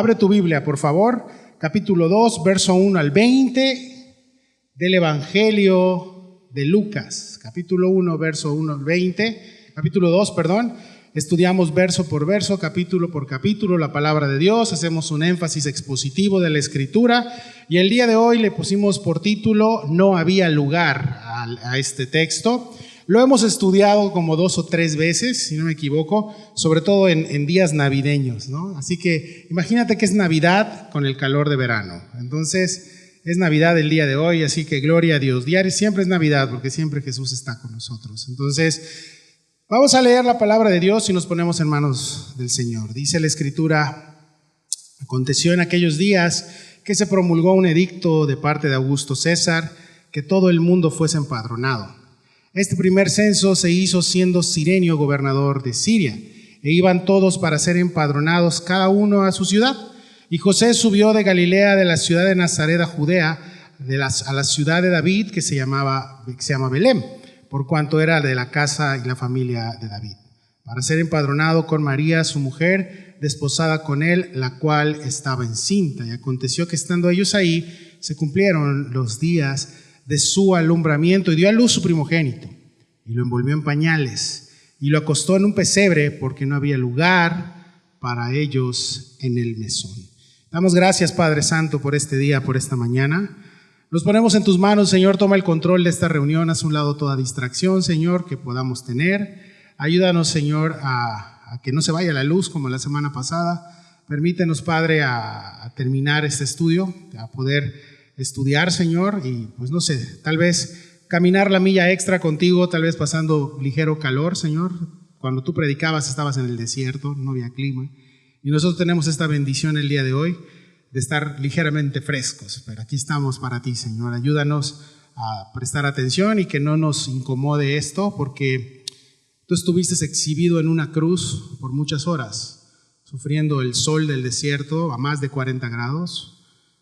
Abre tu Biblia, por favor, capítulo 2, verso 1 al 20 del Evangelio de Lucas. Capítulo 1, verso 1 al 20, capítulo 2, perdón. Estudiamos verso por verso, capítulo por capítulo, la palabra de Dios. Hacemos un énfasis expositivo de la Escritura. Y el día de hoy le pusimos por título No había lugar a este texto. Lo hemos estudiado como 2 o 3 veces, si no me equivoco, sobre todo en días navideños, ¿no? Así que imagínate que es Navidad con el calor de verano. Entonces, es Navidad el día de hoy, así que gloria a Dios. Diario siempre es Navidad porque siempre Jesús está con nosotros. Entonces, vamos a leer la palabra de Dios y nos ponemos en manos del Señor. Dice la Escritura: aconteció en aquellos días que se promulgó un edicto de parte de Augusto César que todo el mundo fuese empadronado. Este primer censo se hizo siendo Cirenio gobernador de Siria, e iban todos para ser empadronados, cada uno a su ciudad. Y José subió de Galilea, de la ciudad de Nazaret a Judea, a la ciudad de David, que se llama Belén, por cuanto era de la casa y la familia de David, para ser empadronado con María, su mujer, desposada con él, la cual estaba encinta. Y aconteció que estando ellos ahí, se cumplieron los días de su alumbramiento, y dio a luz su primogénito, y lo envolvió en pañales, y lo acostó en un pesebre, porque no había lugar para ellos en el mesón. Damos gracias, Padre Santo, por este día, por esta mañana. Nos ponemos en tus manos, Señor. Toma el control de esta reunión, haz a un lado toda distracción, Señor, que podamos tener. Ayúdanos, Señor, a que no se vaya la luz como la semana pasada. Permítenos, Padre, a terminar este estudio, a poder estudiar, Señor, y pues no sé, tal vez caminar la milla extra contigo, tal vez pasando ligero calor, Señor. Cuando tú predicabas estabas en el desierto, no había clima, y nosotros tenemos esta bendición el día de hoy de estar ligeramente frescos, pero aquí estamos para ti, Señor. Ayúdanos a prestar atención y que no nos incomode esto, porque tú estuviste exhibido en una cruz por muchas horas, sufriendo el sol del desierto a más de 40 grados,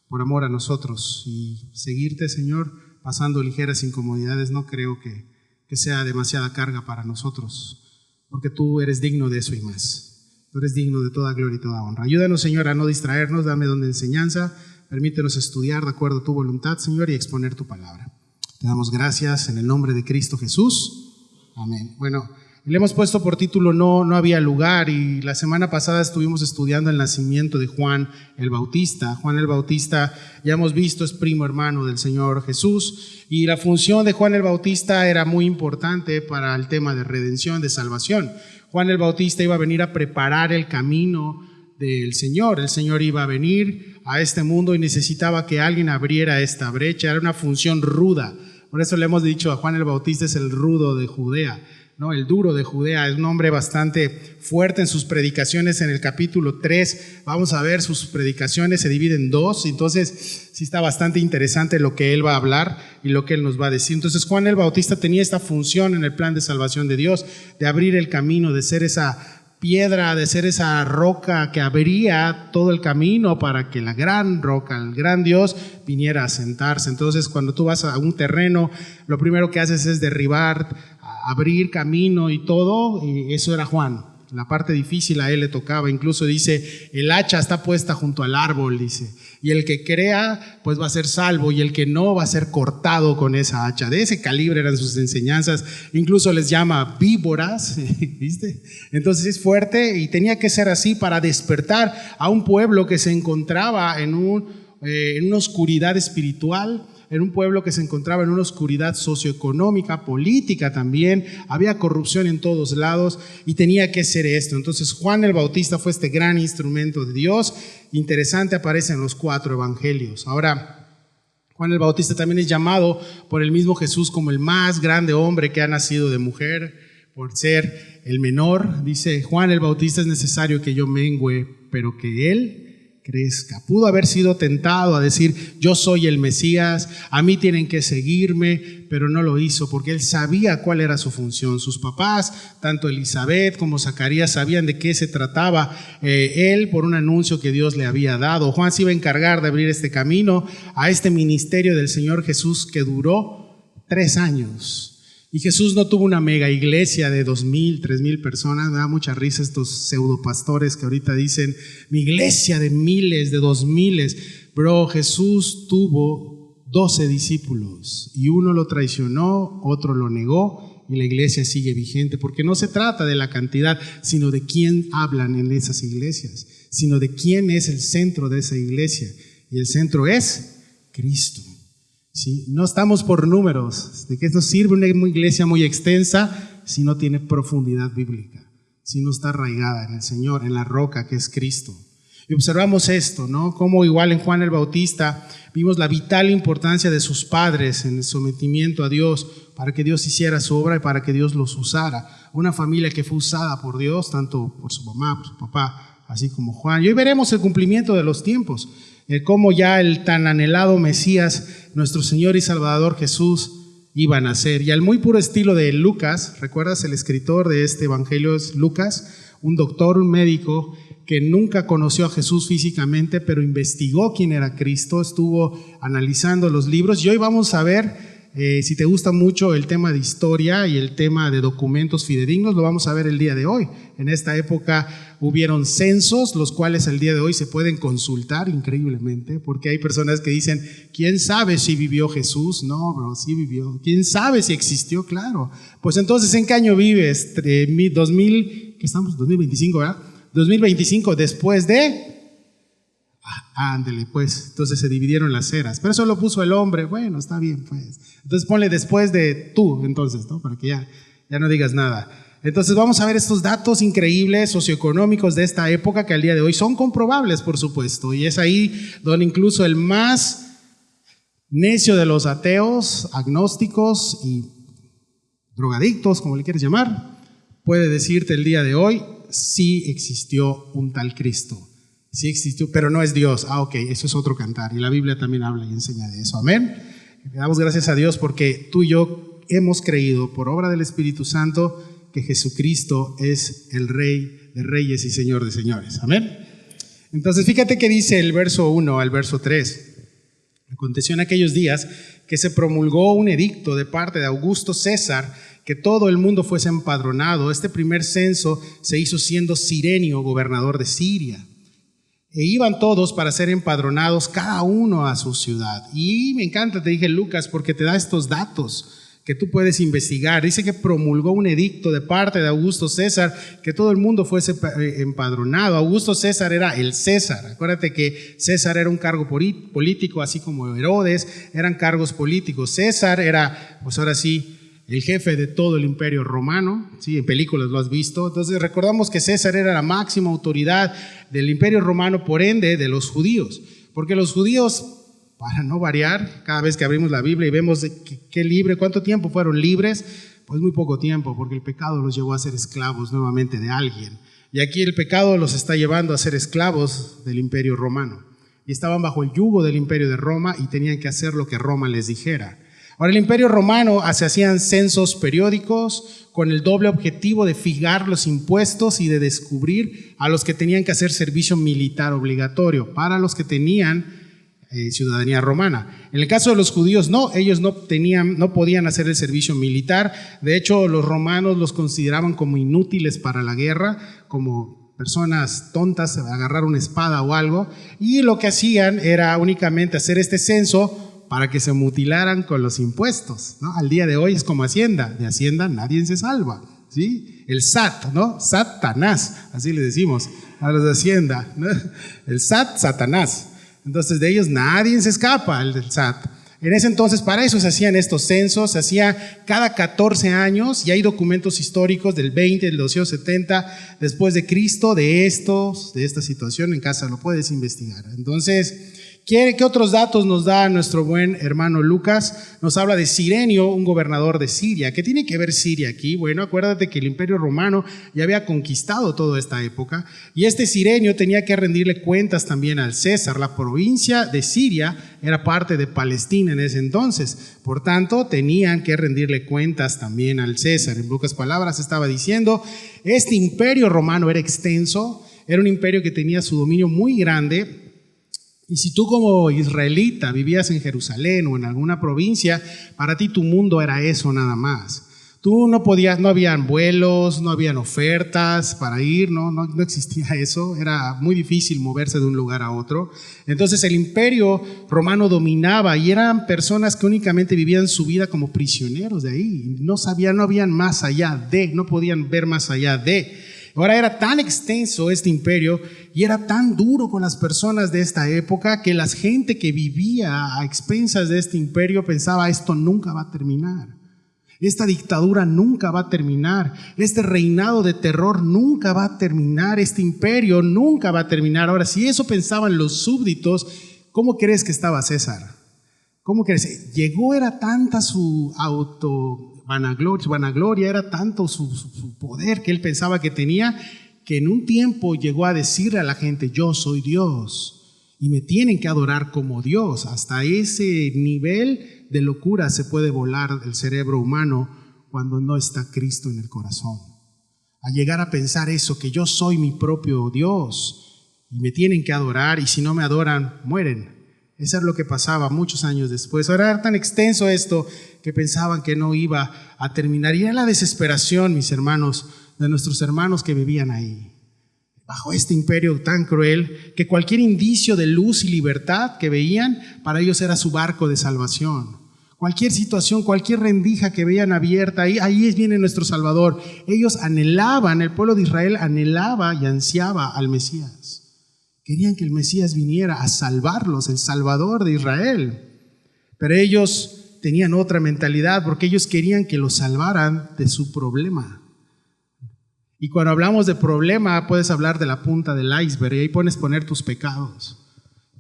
por amor a nosotros, y seguirte, Señor, pasando ligeras incomodidades, no creo que sea demasiada carga para nosotros, porque tú eres digno de eso y más. Tú eres digno de toda gloria y toda honra. Ayúdanos, Señor, a no distraernos, dame don de enseñanza, permítenos estudiar de acuerdo a tu voluntad, Señor, y exponer tu palabra. Te damos gracias en el nombre de Cristo Jesús. Amén. Bueno, le hemos puesto por título No había lugar, y la semana pasada estuvimos estudiando el nacimiento de Juan el Bautista. Juan el Bautista, ya hemos visto, es primo hermano del Señor Jesús, y la función de Juan el Bautista era muy importante para el tema de redención, de salvación. Juan el Bautista iba a venir a preparar el camino del Señor. El Señor iba a venir a este mundo y necesitaba que alguien abriera esta brecha. Era una función ruda. Por eso le hemos dicho a Juan el Bautista es el rudo de Judea, ¿no? El duro de Judea. Es un hombre bastante fuerte en sus predicaciones. En el capítulo 3 vamos a ver sus predicaciones se dividen en 2, entonces sí está bastante interesante lo que él va a hablar y lo que él nos va a decir. Entonces Juan el Bautista tenía esta función en el plan de salvación de Dios, de abrir el camino, de ser esa piedra, de ser esa roca que abría todo el camino para que la gran roca, el gran Dios, viniera a sentarse. Entonces cuando tú vas a un terreno, lo primero que haces es derribar, abrir camino y todo, y eso era Juan. La parte difícil a él le tocaba. Incluso dice, el hacha está puesta junto al árbol, dice, y el que crea pues va a ser salvo, y el que no va a ser cortado con esa hacha. De ese calibre eran sus enseñanzas. Incluso les llama víboras, ¿viste? Entonces es fuerte, y tenía que ser así para despertar a un pueblo que se encontraba en una oscuridad espiritual, en un pueblo que se encontraba en una oscuridad socioeconómica, política también, había corrupción en todos lados, y tenía que ser esto. Entonces Juan el Bautista fue este gran instrumento de Dios. Interesante, aparece en los 4 evangelios. Ahora, Juan el Bautista también es llamado por el mismo Jesús como el más grande hombre que ha nacido de mujer, por ser el menor. Dice, Juan el Bautista es necesario que yo mengüe, pero que él crezca. Pudo haber sido tentado a decir, yo soy el Mesías, a mí tienen que seguirme, pero no lo hizo porque él sabía cuál era su función. Sus papás, tanto Elizabeth como Zacarías, sabían de qué se trataba él por un anuncio que Dios le había dado. Juan se iba a encargar de abrir este camino a este ministerio del Señor Jesús que duró 3 años. Y Jesús no tuvo una mega iglesia de 2,000, 3,000 personas. Me da mucha risa estos pseudopastores que ahorita dicen, mi iglesia de miles, de 2,000. Bro, Jesús tuvo 12 discípulos y uno lo traicionó, otro lo negó y la iglesia sigue vigente. Porque no se trata de la cantidad, sino de quién hablan en esas iglesias, sino de quién es el centro de esa iglesia. Y el centro es Cristo. ¿Sí? No estamos por números. ¿De qué nos sirve una iglesia muy extensa si no tiene profundidad bíblica? Si no está arraigada en el Señor, en la roca que es Cristo. Y observamos esto, ¿no? Como igual en Juan el Bautista vimos la vital importancia de sus padres en el sometimiento a Dios para que Dios hiciera su obra y para que Dios los usara. Una familia que fue usada por Dios, tanto por su mamá, por su papá, así como Juan. Y hoy veremos el cumplimiento de los tiempos. Cómo ya el tan anhelado Mesías, nuestro Señor y Salvador Jesús, iba a nacer. Y al muy puro estilo de Lucas, ¿recuerdas? El escritor de este evangelio es Lucas, un doctor, un médico que nunca conoció a Jesús físicamente, pero investigó quién era Cristo, estuvo analizando los libros. Y hoy vamos a ver, si te gusta mucho el tema de historia y el tema de documentos fidedignos, lo vamos a ver el día de hoy. En esta época hubieron censos, los cuales al día de hoy se pueden consultar increíblemente, porque hay personas que dicen, ¿quién sabe si vivió Jesús? No, bro, sí vivió. ¿Quién sabe si existió? Claro. Pues entonces, ¿en qué año vives? 2000, ¿qué estamos? 2025, ¿verdad? 2025, después de... ándele, pues, entonces se dividieron las eras, pero eso lo puso el hombre. Bueno, está bien, pues. Entonces ponle después de tú, entonces, ¿no? Para que ya no digas nada. Entonces vamos a ver estos datos increíbles socioeconómicos de esta época que al día de hoy son comprobables, por supuesto, y es ahí donde incluso el más necio de los ateos, agnósticos y drogadictos, como le quieres llamar, puede decirte el día de hoy, sí existió un tal Cristo. Sí existió, pero no es Dios. Ok, eso es otro cantar. Y la Biblia también habla y enseña de eso. Amén. Le damos gracias a Dios porque tú y yo hemos creído por obra del Espíritu Santo que Jesucristo es el Rey de Reyes y Señor de Señores. Amén. Entonces fíjate que dice el verso 1 al verso 3. Aconteció en aquellos días que se promulgó un edicto de parte de Augusto César que todo el mundo fuese empadronado. Este primer censo se hizo siendo Cirenio gobernador de Siria. E iban todos para ser empadronados, cada uno a su ciudad. Y me encanta, te dije Lucas, porque te da estos datos que tú puedes investigar. Dice que promulgó un edicto de parte de Augusto César, que todo el mundo fuese empadronado. Augusto César era el César. Acuérdate que César era un cargo político, así como Herodes, eran cargos políticos. César era, pues ahora sí, el jefe de todo el imperio romano, sí, en películas lo has visto. Entonces recordamos que César era la máxima autoridad del imperio romano, por ende de los judíos, porque los judíos, para no variar, cada vez que abrimos la Biblia y vemos cuánto tiempo fueron libres, pues muy poco tiempo, porque el pecado los llevó a ser esclavos nuevamente de alguien, y aquí el pecado los está llevando a ser esclavos del imperio romano, y estaban bajo el yugo del imperio de Roma y tenían que hacer lo que Roma les dijera. Ahora, el imperio romano se hacían censos periódicos con el doble objetivo de fijar los impuestos y de descubrir a los que tenían que hacer servicio militar obligatorio, para los que tenían ciudadanía romana. En el caso de los judíos, no, ellos no podían hacer el servicio militar. De hecho, los romanos los consideraban como inútiles para la guerra, como personas tontas, agarrar una espada o algo, y lo que hacían era únicamente hacer este censo para que se mutilaran con los impuestos, ¿no? Al día de hoy es como Hacienda, de Hacienda nadie se salva, ¿sí? El SAT, ¿no? Satanás, así le decimos a los de Hacienda, ¿no? El SAT, Satanás. Entonces de ellos nadie se escapa, el del SAT. En ese entonces para eso se hacían estos censos, se hacía cada 14 años y hay documentos históricos del 20, del 270 después de Cristo de esta situación. En casa lo puedes investigar. Entonces, ¿qué otros datos nos da nuestro buen hermano Lucas? Nos habla de Cirenio, un gobernador de Siria. ¿Qué tiene que ver Siria aquí? Bueno, acuérdate que el imperio romano ya había conquistado toda esta época y este Cirenio tenía que rendirle cuentas también al César. La provincia de Siria era parte de Palestina en ese entonces, por tanto tenían que rendirle cuentas también al César. En pocas palabras estaba diciendo, este imperio romano era extenso, era un imperio que tenía su dominio muy grande. Y si tú como israelita vivías en Jerusalén o en alguna provincia, para ti tu mundo era eso nada más. Tú no podías, no habían vuelos, no habían ofertas para ir, no existía eso. Era muy difícil moverse de un lugar a otro. Entonces el imperio romano dominaba y eran personas que únicamente vivían su vida como prisioneros de ahí. No sabían, no habían más allá de, no podían ver más allá de. Ahora era tan extenso este imperio y era tan duro con las personas de esta época que la gente que vivía a expensas de este imperio pensaba: esto nunca va a terminar, esta dictadura nunca va a terminar, este reinado de terror nunca va a terminar, este imperio nunca va a terminar. Ahora, si eso pensaban los súbditos, ¿cómo crees que estaba César? ¿Cómo crees? Llegó, era tanta su vanagloria, era tanto su poder que él pensaba que tenía, que en un tiempo llegó a decirle a la gente: yo soy Dios y me tienen que adorar como Dios. Hasta ese nivel de locura se puede volar el cerebro humano cuando no está Cristo en el corazón. A llegar a pensar eso, que yo soy mi propio Dios y me tienen que adorar, y si no me adoran, mueren. Eso es lo que pasaba muchos años después. Ahora era tan extenso esto que pensaban que no iba a terminar. Y era la desesperación, mis hermanos, de nuestros hermanos que vivían ahí, bajo este imperio tan cruel, que cualquier indicio de luz y libertad que veían, para ellos era su barco de salvación. Cualquier situación, cualquier rendija que veían abierta, ahí viene nuestro Salvador. Ellos anhelaban, el pueblo de Israel anhelaba y ansiaba al Mesías. Querían que el Mesías viniera a salvarlos, el Salvador de Israel. Pero ellos tenían otra mentalidad, porque ellos querían que los salvaran de su problema. Y cuando hablamos de problema, puedes hablar de la punta del iceberg, y ahí puedes poner tus pecados.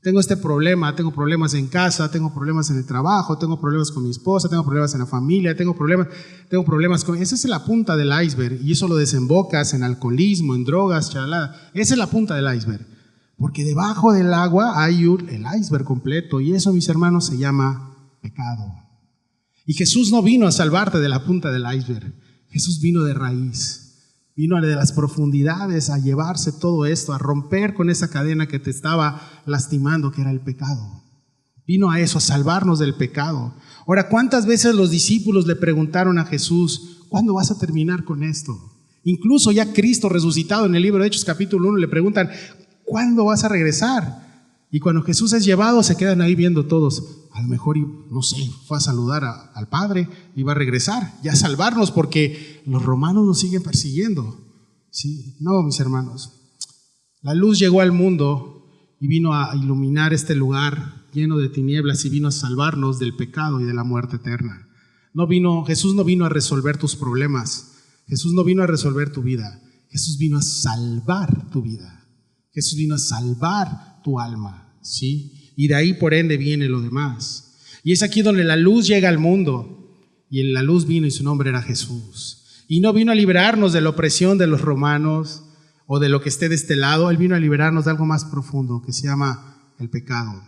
Tengo este problema, tengo problemas en casa, tengo problemas en el trabajo, tengo problemas con mi esposa, tengo problemas en la familia, tengo problemas con... Esa es la punta del iceberg, y eso lo desembocas en alcoholismo, en drogas, chalada. Esa es la punta del iceberg. Porque debajo del agua hay el iceberg completo, y eso, mis hermanos, se llama pecado. Y Jesús no vino a salvarte de la punta del iceberg. Jesús vino de raíz, vino de las profundidades a llevarse todo esto, a romper con esa cadena que te estaba lastimando, que era el pecado. Vino a eso, a salvarnos del pecado. Ahora, ¿cuántas veces los discípulos le preguntaron a Jesús: ¿cuándo vas a terminar con esto? Incluso ya Cristo resucitado, en el libro de Hechos capítulo 1, le preguntan: ¿cuándo vas a regresar? Y cuando Jesús es llevado, se quedan ahí viendo todos. A lo mejor, no sé, fue a saludar al Padre y va a regresar, ya a salvarnos, porque los romanos nos siguen persiguiendo. ¿Sí? No, mis hermanos. La luz llegó al mundo y vino a iluminar este lugar lleno de tinieblas, y vino a salvarnos del pecado y de la muerte eterna. Jesús no vino a resolver tus problemas. Jesús no vino a resolver tu vida. Jesús vino a salvar tu vida. Jesús vino a salvar tu alma, ¿sí? Y de ahí, por ende, viene lo demás. Y es aquí donde la luz llega al mundo. Y la luz vino, y su nombre era Jesús. Y no vino a liberarnos de la opresión de los romanos o de lo que esté de este lado. Él vino a liberarnos de algo más profundo, que se llama el pecado.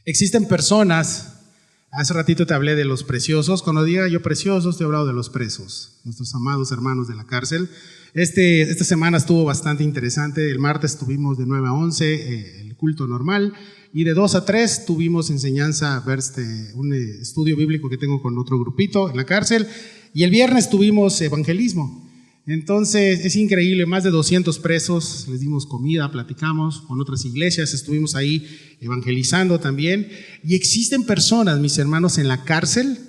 Existen personas, hace ratito te hablé de los preciosos. Cuando diga yo preciosos, te he hablado de los presos, nuestros amados hermanos de la cárcel. Esta semana estuvo bastante interesante. El martes tuvimos de 9 a 11 el culto normal, y de 2 a 3 tuvimos enseñanza, un estudio bíblico que tengo con otro grupito en la cárcel, y el viernes tuvimos evangelismo. Entonces es increíble, más de 200 presos, les dimos comida, platicamos con otras iglesias, estuvimos ahí evangelizando también. Y existen personas, mis hermanos, en la cárcel,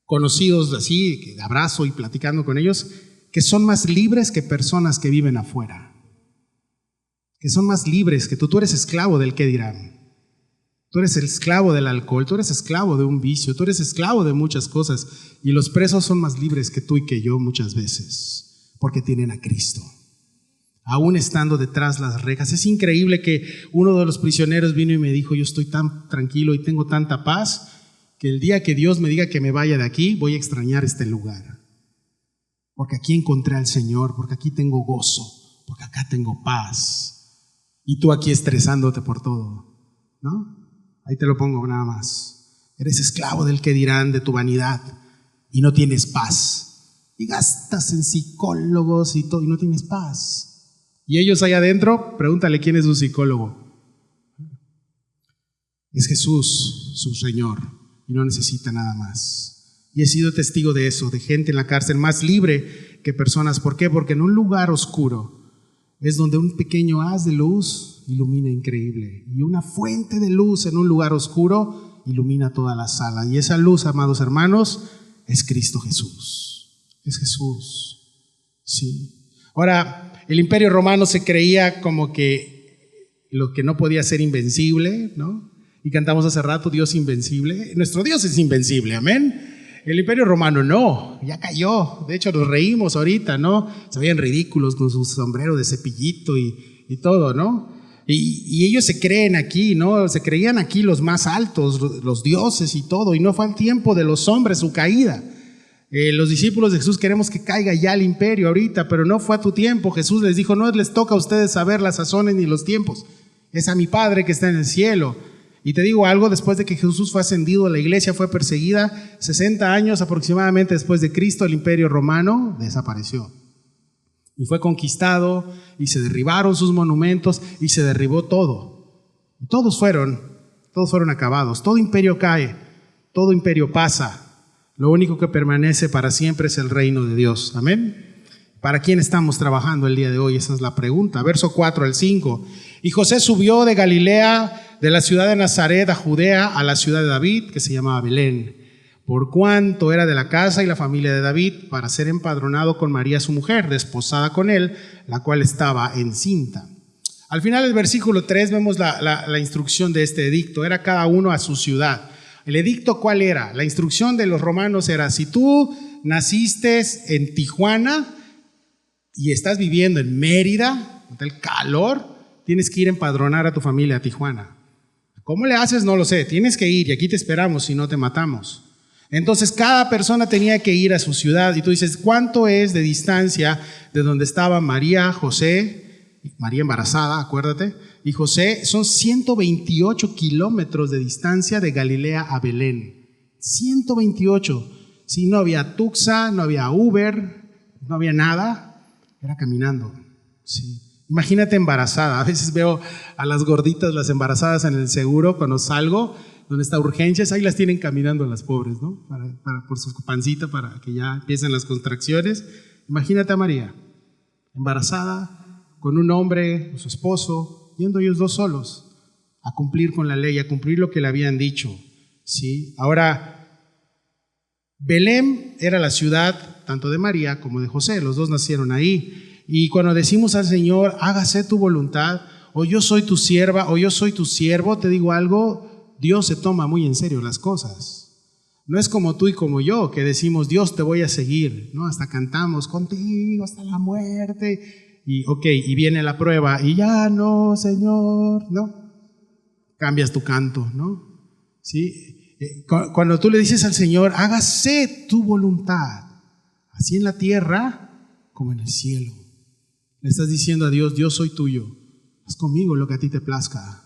conocidos así, de abrazo y platicando con ellos, que son más libres que personas que viven afuera, que son más libres que tú. Tú eres esclavo del qué dirán, tú eres el esclavo del alcohol, tú eres esclavo de un vicio, tú eres esclavo de muchas cosas, y los presos son más libres que tú y que yo muchas veces, porque tienen a Cristo, aún estando detrás las rejas. Es increíble que uno de los prisioneros vino y me dijo: yo estoy tan tranquilo y tengo tanta paz, que el día que Dios me diga que me vaya de aquí, voy a extrañar este lugar. Porque aquí encontré al Señor, porque aquí tengo gozo, porque acá tengo paz. Y tú aquí estresándote por todo, ¿no? Ahí te lo pongo nada más. Eres esclavo del que dirán, de tu vanidad, y no tienes paz. Y gastas en psicólogos y todo, y no tienes paz. Y ellos allá adentro, pregúntale quién es su psicólogo. Es Jesús, su Señor, y no necesita nada más. Y he sido testigo de eso, de gente en la cárcel más libre que personas. ¿Por qué? Porque en un lugar oscuro es donde un pequeño haz de luz ilumina increíble. Y una fuente de luz en un lugar oscuro ilumina toda la sala. Y esa luz, amados hermanos, es Cristo Jesús. Es Jesús. Sí. Ahora, el Imperio Romano se creía como que lo que no podía ser invencible, ¿no? Y cantamos hace rato, Dios invencible. Nuestro Dios es invencible, amén. El Imperio Romano no, ya cayó. De hecho, nos reímos ahorita, ¿no? Se veían ridículos con su sombrero de cepillito y todo, ¿no? Y ellos se creen aquí, ¿no? Se creían aquí los más altos, los dioses y todo. Y no fue al tiempo de los hombres su caída. Los discípulos de Jesús queremos que caiga ya el imperio ahorita, pero no fue a tu tiempo. Jesús les dijo, no les toca a ustedes saber las sazones ni los tiempos. Es a mi Padre que está en el cielo. Y te digo algo, después de que Jesús fue ascendido, la iglesia fue perseguida, 60 años aproximadamente después de Cristo, el Imperio Romano desapareció. Y fue conquistado, y se derribaron sus monumentos, y se derribó todo. Y todos fueron acabados. Todo imperio cae, todo imperio pasa. Lo único que permanece para siempre es el reino de Dios. Amén. ¿Para quién estamos trabajando el día de hoy? Esa es la pregunta. Verso 4 al 5. Y José subió de Galilea, de la ciudad de Nazaret a Judea, a la ciudad de David, que se llamaba Belén, por cuanto era de la casa y la familia de David, para ser empadronado con María su mujer, desposada con él, la cual estaba encinta. Al final del versículo 3 vemos la instrucción de este edicto. Era cada uno a su ciudad. ¿El edicto cuál era? La instrucción de los romanos era, si tú naciste en Tijuana y estás viviendo en Mérida, el calor, tienes que ir a empadronar a tu familia a Tijuana. ¿Cómo le haces? No lo sé. Tienes que ir y aquí te esperamos si no te matamos. Entonces cada persona tenía que ir a su ciudad y tú dices, ¿cuánto es de distancia de donde estaba María, José, María embarazada, acuérdate, y José? Son 128 kilómetros de distancia de Galilea a Belén. 128. Sí, no había Tuxa, no había Uber, no había nada, era caminando. Sí. Imagínate embarazada. A veces veo a las gorditas, las embarazadas en el seguro cuando salgo, donde está urgencias, ahí las tienen caminando las pobres, ¿no? Por su pancita, para que ya empiecen las contracciones. Imagínate a María, embarazada, con un hombre, su esposo, yendo ellos dos solos a cumplir con la ley, a cumplir lo que le habían dicho. ¿Sí? Ahora, Belén era la ciudad tanto de María como de José, los dos nacieron ahí. Y cuando decimos al Señor, hágase tu voluntad, o yo soy tu sierva, o yo soy tu siervo, te digo algo, Dios se toma muy en serio las cosas. No es como tú y como yo, que decimos, Dios te voy a seguir, ¿no? Hasta cantamos, contigo hasta la muerte. Y ok, y viene la prueba, y ya no, Señor, ¿no? Cambias tu canto, ¿no? ¿Sí? Cuando tú le dices al Señor, hágase tu voluntad, así en la tierra como en el cielo. Le estás diciendo a Dios, yo soy tuyo, haz conmigo lo que a ti te plazca.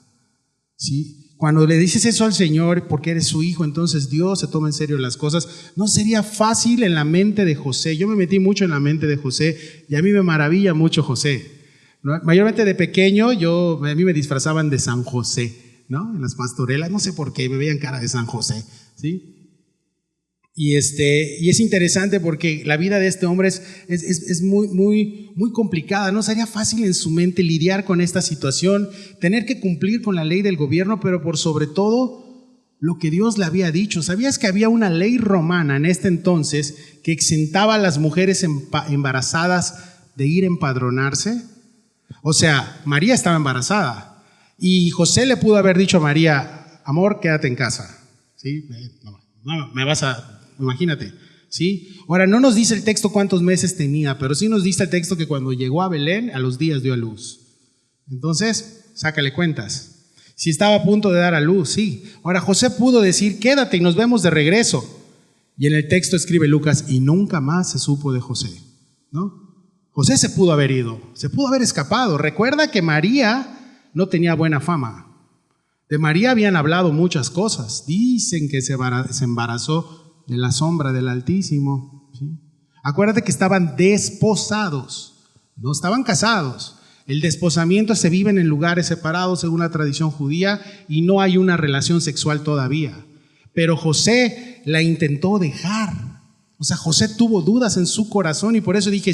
¿Sí? Cuando le dices eso al Señor porque eres su hijo, entonces Dios se toma en serio las cosas. No sería fácil en la mente de José. Yo me metí mucho en la mente de José y a mí me maravilla mucho José, ¿no? Mayormente de pequeño a mí me disfrazaban de San José, ¿no? En las pastorelas, no sé por qué, me veían cara de San José, ¿sí? Y es interesante porque la vida de este hombre es muy complicada. No sería fácil en su mente lidiar con esta situación, tener que cumplir con la ley del gobierno, pero por sobre todo lo que Dios le había dicho. ¿Sabías que había una ley romana en este entonces que exentaba a las mujeres embarazadas de ir a empadronarse? O sea, María estaba embarazada y José le pudo haber dicho a María, amor, quédate en casa, ¿sí? No, me vas a... Imagínate, ¿sí? Ahora, no nos dice el texto cuántos meses tenía, pero sí nos dice el texto que cuando llegó a Belén, a los días dio a luz. Entonces, sácale cuentas. Si estaba a punto de dar a luz, sí. Ahora, José pudo decir, quédate y nos vemos de regreso. Y en el texto escribe Lucas, y nunca más se supo de José, ¿no? José se pudo haber ido, se pudo haber escapado. Recuerda que María no tenía buena fama. De María habían hablado muchas cosas. Dicen que se embarazó de la sombra del Altísimo, ¿sí? Acuérdate que estaban desposados, no estaban casados. El desposamiento se vive en lugares separados según la tradición judía y no hay una relación sexual todavía. pero José la intentó dejar. O sea, José tuvo dudas en su corazón y por eso dije,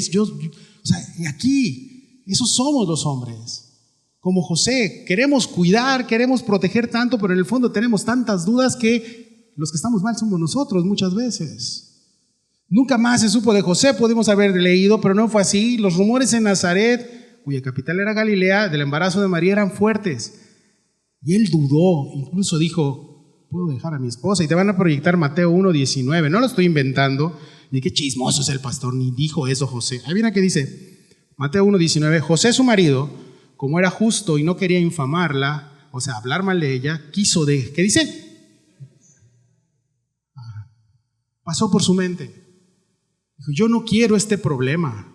y aquí, esos somos los hombres. Como José, queremos cuidar, queremos proteger tanto, pero en el fondo tenemos tantas dudas que los que estamos mal somos nosotros muchas veces. Nunca más se supo de José, pudimos haber leído, pero no fue así. Los rumores en Nazaret, cuya capital era Galilea, del embarazo de María eran fuertes. Y él dudó, incluso dijo, puedo dejar a mi esposa. Y te van a proyectar Mateo 1:19, no lo estoy inventando. Y qué chismoso es el pastor, ni dijo eso José. Ahí viene que dice, Mateo 1:19, José su marido, como era justo y no quería infamarla, o sea, hablar mal de ella, ¿qué dice? Pasó por su mente. Dijo, yo no quiero este problema.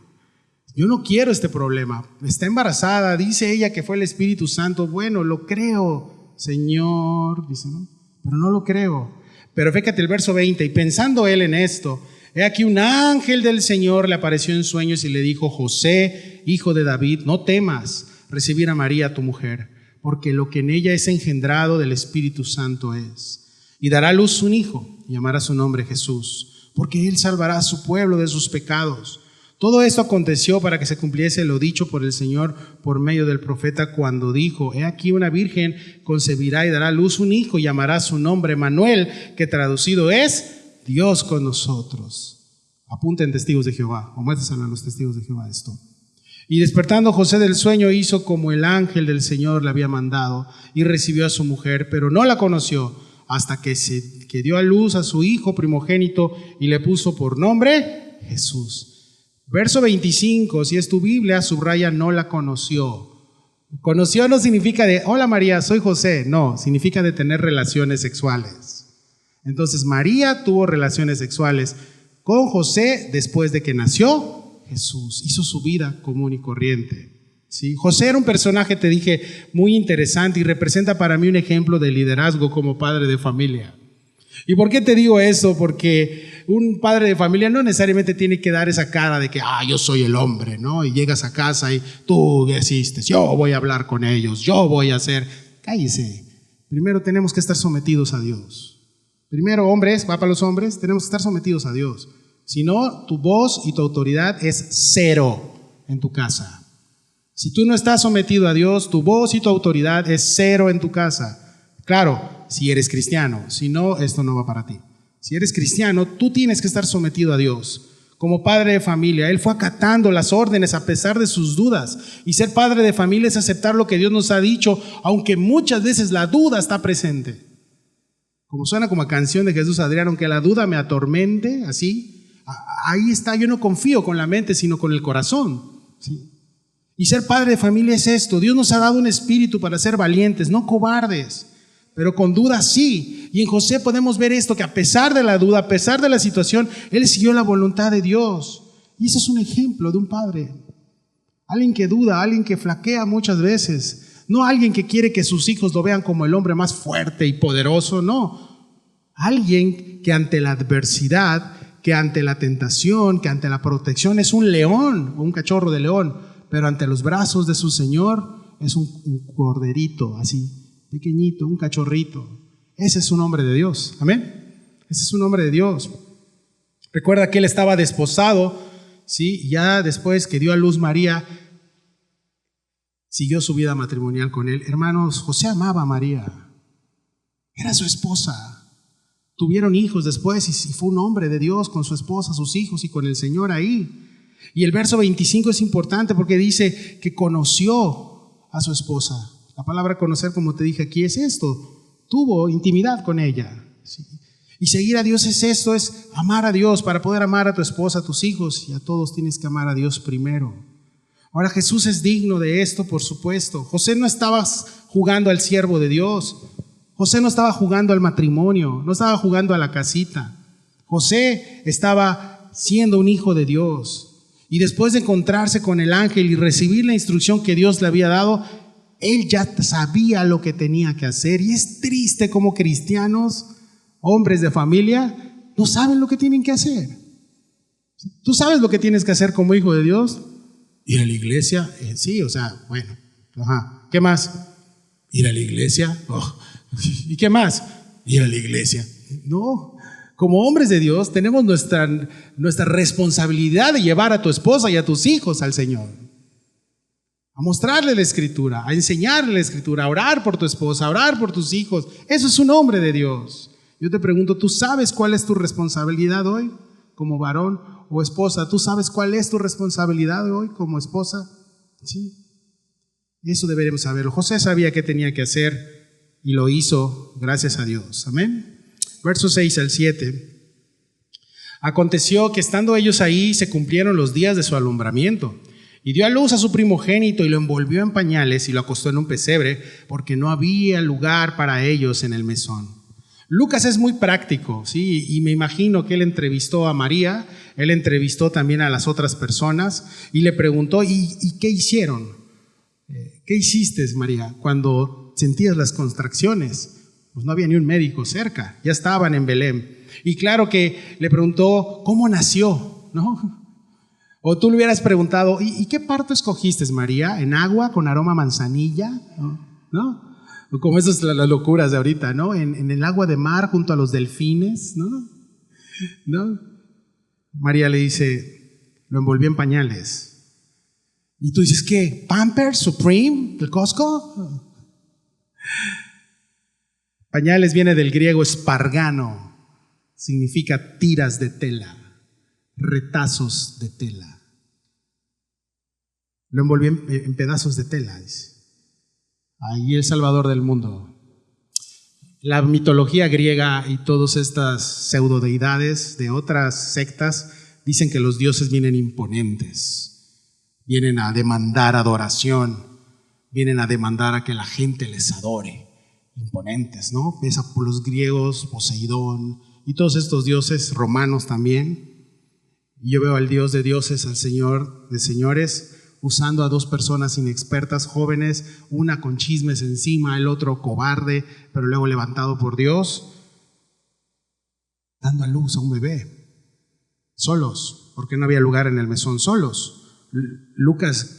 Yo no quiero este problema. Está embarazada, dice ella que fue el Espíritu Santo. Bueno, lo creo, Señor, dice, ¿no? Pero no lo creo. Pero fíjate el verso 20, y pensando él en esto, he aquí un ángel del Señor le apareció en sueños y le dijo, José, hijo de David, no temas recibir a María tu mujer, porque lo que en ella es engendrado del Espíritu Santo es. Y dará a luz un hijo, y llamará su nombre Jesús, porque él salvará a su pueblo de sus pecados. Todo esto aconteció para que se cumpliese lo dicho por el Señor por medio del profeta cuando dijo, he aquí una virgen concebirá y dará a luz un hijo y llamará su nombre Manuel, que traducido es Dios con nosotros. Apunten testigos de Jehová, o muéstraselo a los testigos de Jehová esto. Y despertando José del sueño hizo como el ángel del Señor le había mandado y recibió a su mujer, pero no la conoció hasta que dio a luz a su hijo primogénito y le puso por nombre Jesús. Verso 25, si es tu Biblia, subraya no la conoció. Conoció no significa de, hola María, soy José. No, significa de tener relaciones sexuales. Entonces María tuvo relaciones sexuales con José después de que nació Jesús. Hizo su vida común y corriente. ¿Sí? José era un personaje, te dije, muy interesante y representa para mí un ejemplo de liderazgo como padre de familia. ¿Y por qué te digo eso? Porque un padre de familia no necesariamente tiene que dar esa cara de que, yo soy el hombre, ¿no? Y llegas a casa y tú existes, yo voy a hablar con ellos, yo voy a hacer. Cállese. Primero tenemos que estar sometidos a Dios. Primero, hombres, va para los hombres, tenemos que estar sometidos a Dios. Si no, tu voz y tu autoridad es cero en tu casa. Si tú no estás sometido a Dios, tu voz y tu autoridad es cero en tu casa. Claro, si eres cristiano, si no, esto no va para ti. Si eres cristiano, tú tienes que estar sometido a Dios. Como padre de familia, él fue acatando las órdenes a pesar de sus dudas. Y ser padre de familia es aceptar lo que Dios nos ha dicho, aunque muchas veces la duda está presente. Como suena como a canción de Jesús Adrián, aunque la duda me atormente, así, ahí está, yo no confío con la mente, sino con el corazón. ¿Sí? Y ser padre de familia es esto, Dios nos ha dado un espíritu para ser valientes, no cobardes. Pero con duda sí. Y en José podemos ver esto, que a pesar de la duda, a pesar de la situación, él siguió la voluntad de Dios. Y ese es un ejemplo de un padre. Alguien que duda, alguien que flaquea muchas veces. No alguien que quiere que sus hijos lo vean como el hombre más fuerte y poderoso, no. Alguien que ante la adversidad, que ante la tentación, que ante la protección es un león o un cachorro de león, pero ante los brazos de su Señor es un corderito así. Pequeñito, un cachorrito. Ese es un hombre de Dios. Amén. Ese es un hombre de Dios. Recuerda que él estaba desposado, ¿sí? Ya después que dio a luz María, siguió su vida matrimonial con él. Hermanos, José amaba a María. Era su esposa. Tuvieron hijos después y fue un hombre de Dios con su esposa, sus hijos y con el Señor ahí. Y el verso 25 es importante porque dice que conoció a su esposa. La palabra conocer, como te dije aquí, es esto. Tuvo intimidad con ella. ¿Sí? Y seguir a Dios es esto, es amar a Dios. Para poder amar a tu esposa, a tus hijos y a todos tienes que amar a Dios primero. Ahora Jesús es digno de esto, por supuesto. José no estaba jugando al siervo de Dios. José no estaba jugando al matrimonio, no estaba jugando a la casita. José estaba siendo un hijo de Dios. Y después de encontrarse con el ángel y recibir la instrucción que Dios le había dado, él ya sabía lo que tenía que hacer. Y es triste como cristianos, hombres de familia, no saben lo que tienen que hacer. ¿Tú sabes lo que tienes que hacer como hijo de Dios? Ir a la iglesia, sí, o sea, bueno, ajá. ¿Qué más? Ir a la iglesia. ¿Y qué más? Ir a la iglesia. No, como hombres de Dios tenemos nuestra responsabilidad de llevar a tu esposa y a tus hijos al Señor. A mostrarle la Escritura, a enseñarle la Escritura, a orar por tu esposa, a orar por tus hijos. Eso es un hombre de Dios. Yo te pregunto, ¿tú sabes cuál es tu responsabilidad hoy como varón o esposa? ¿Tú sabes cuál es tu responsabilidad hoy como esposa? Sí. Eso deberemos saberlo. José sabía qué tenía que hacer y lo hizo, gracias a Dios. Amén. Versos 6 al 7. Aconteció que estando ellos ahí se cumplieron los días de su alumbramiento. Y dio a luz a su primogénito y lo envolvió en pañales y lo acostó en un pesebre porque no había lugar para ellos en el mesón. Lucas es muy práctico, ¿sí? Y me imagino que él entrevistó a María, él entrevistó también a las otras personas y le preguntó, ¿y qué hicieron? ¿Qué hiciste, María, cuando sentías las contracciones? Pues no había ni un médico cerca, ya estaban en Belén. Y claro que le preguntó, ¿cómo nació? ¿No? O tú le hubieras preguntado, ¿y qué parto escogiste, María? ¿En agua con aroma a manzanilla? ¿No? Como esas las locuras de ahorita, ¿no? En el agua de mar junto a los delfines, ¿no? María le dice, lo envolví en pañales. Y tú dices, ¿qué? ¿Pampers? ¿Supreme? ¿Del Costco? Pañales viene del griego espargano, significa tiras de tela. Retazos de tela. Lo envolví en pedazos de tela, dice. Ahí el Salvador del mundo. La mitología griega y todas estas pseudodeidades de otras sectas dicen que los dioses vienen imponentes, vienen a demandar adoración, vienen a demandar a que la gente les adore. Imponentes, ¿no? Piensa por los griegos, Poseidón y todos estos dioses romanos también. Y yo veo al Dios de dioses, al Señor de señores, usando a dos personas inexpertas, jóvenes, una con chismes encima, el otro cobarde, pero luego levantado por Dios, dando a luz a un bebé, solos, porque no había lugar en el mesón, solos. Lucas,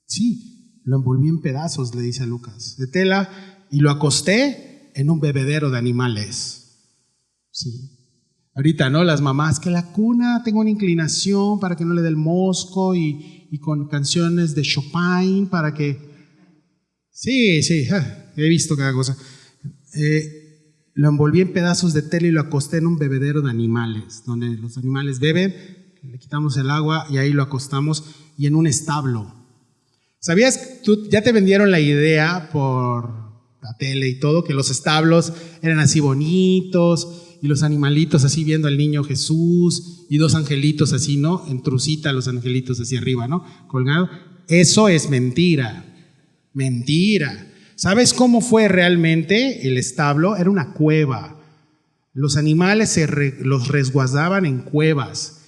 sí, lo envolví en pedazos, le dice a Lucas, de tela, y lo acosté en un bebedero de animales. Sí. Ahorita, ¿no? Las mamás, que la cuna tengo una inclinación para que no le dé el mosco y con canciones de Chopin para que... Sí, he visto cada cosa. Lo envolví en pedazos de tela y lo acosté en un bebedero de animales, donde los animales beben, le quitamos el agua y ahí lo acostamos, y en un establo. ¿Sabías? Ya te vendieron la idea por la tele y todo, que los establos eran así bonitos, y los animalitos así viendo al niño Jesús, y dos angelitos así, ¿no? En trucita los angelitos hacia arriba, ¿no? Colgado. Eso es mentira. Mentira. ¿Sabes cómo fue realmente el establo? Era una cueva. Los animales los resguardaban en cuevas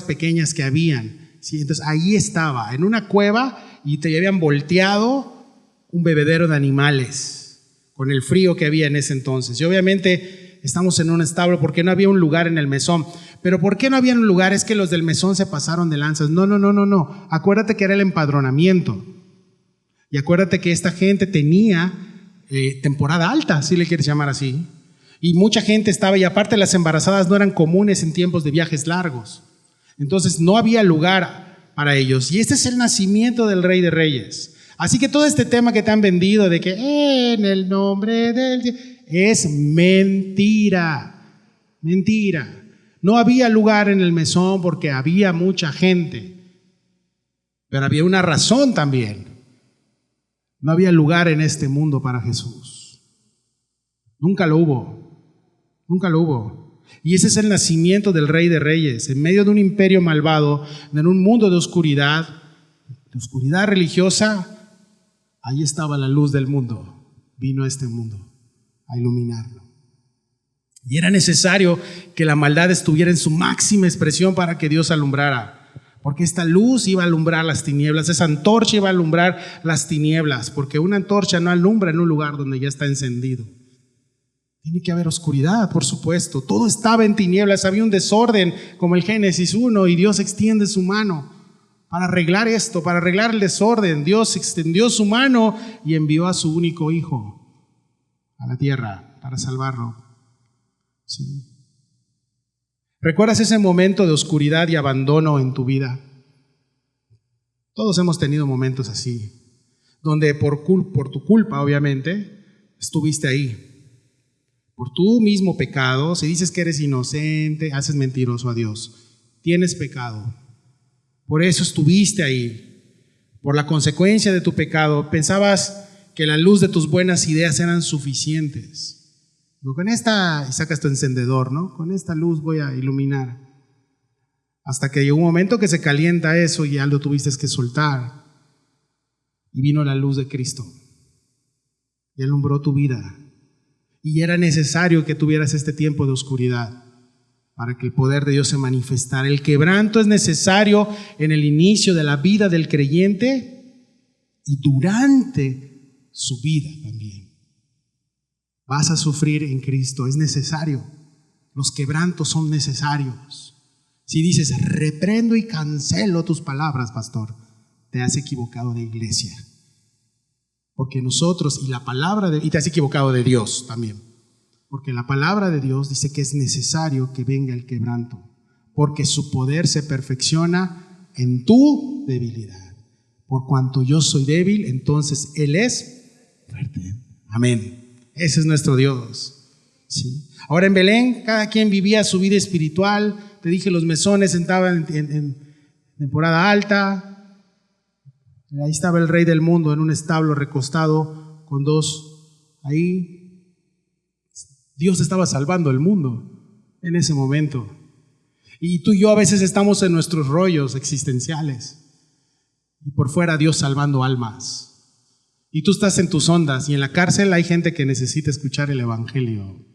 pequeñas que habían. ¿Sí? Entonces ahí estaba, en una cueva, y te habían volteado un bebedero de animales, con el frío que había en ese entonces. Y obviamente estamos en un establo porque no había un lugar en el mesón. Pero ¿por qué no había un lugar? Es que los del mesón se pasaron de lanzas. No. Acuérdate que era el empadronamiento. Y acuérdate que esta gente tenía temporada alta, si le quieres llamar así. Y mucha gente estaba, y aparte las embarazadas no eran comunes en tiempos de viajes largos. Entonces no había lugar para ellos. Y este es el nacimiento del Rey de Reyes. Así que todo este tema que te han vendido de que en el nombre del... es mentira. Mentira. No había lugar en el mesón porque había mucha gente. Pero había una razón también. No había lugar en este mundo para Jesús. Nunca lo hubo. Nunca lo hubo. Y ese es el nacimiento del Rey de Reyes. En medio de un imperio malvado, en un mundo de oscuridad religiosa, ahí estaba la luz del mundo. Vino a este mundo a iluminarlo. Y era necesario que la maldad estuviera en su máxima expresión para que Dios alumbrara. Porque esta luz iba a alumbrar las tinieblas, esa antorcha iba a alumbrar las tinieblas, porque una antorcha no alumbra en un lugar donde ya está encendido. Tiene que haber oscuridad, por supuesto. Todo estaba en tinieblas, había un desorden como el Génesis 1, y Dios extiende su mano para arreglar esto, para arreglar el desorden. Dios extendió su mano y envió a su único hijo a la tierra para salvarlo. Sí. ¿Recuerdas ese momento de oscuridad y abandono en tu vida? Todos hemos tenido momentos así, donde por tu culpa, obviamente, estuviste ahí. Por tu mismo pecado, si dices que eres inocente, haces mentiroso a Dios. Tienes pecado. Por eso estuviste ahí. Por la consecuencia de tu pecado, pensabas que la luz de tus buenas ideas eran suficientes. Con esta, y sacas tu encendedor, ¿no? Con esta luz voy a iluminar. Hasta que llegó un momento que se calienta eso y ya lo tuviste que soltar. Y vino la luz de Cristo. Y alumbró tu vida. Y era necesario que tuvieras este tiempo de oscuridad para que el poder de Dios se manifestara. El quebranto es necesario en el inicio de la vida del creyente y durante su vida también. Vas a sufrir en Cristo, es necesario. Los quebrantos son necesarios. Si dices, reprendo y cancelo tus palabras, pastor, te has equivocado de iglesia. Porque nosotros y la palabra y te has equivocado de Dios también. Porque la palabra de Dios dice que es necesario que venga el quebranto. Porque su poder se perfecciona en tu debilidad. Por cuanto yo soy débil, entonces Él es fuerte. Amén. Ese es nuestro Dios. ¿Sí? Ahora en Belén, cada quien vivía su vida espiritual. Te dije, los mesones estaban en temporada alta. Ahí estaba el rey del mundo en un establo recostado con dos ahí. Dios estaba salvando el mundo en ese momento. Y tú y yo a veces estamos en nuestros rollos existenciales. Y por fuera Dios salvando almas. Y tú estás en tus ondas y en la cárcel hay gente que necesita escuchar el evangelio.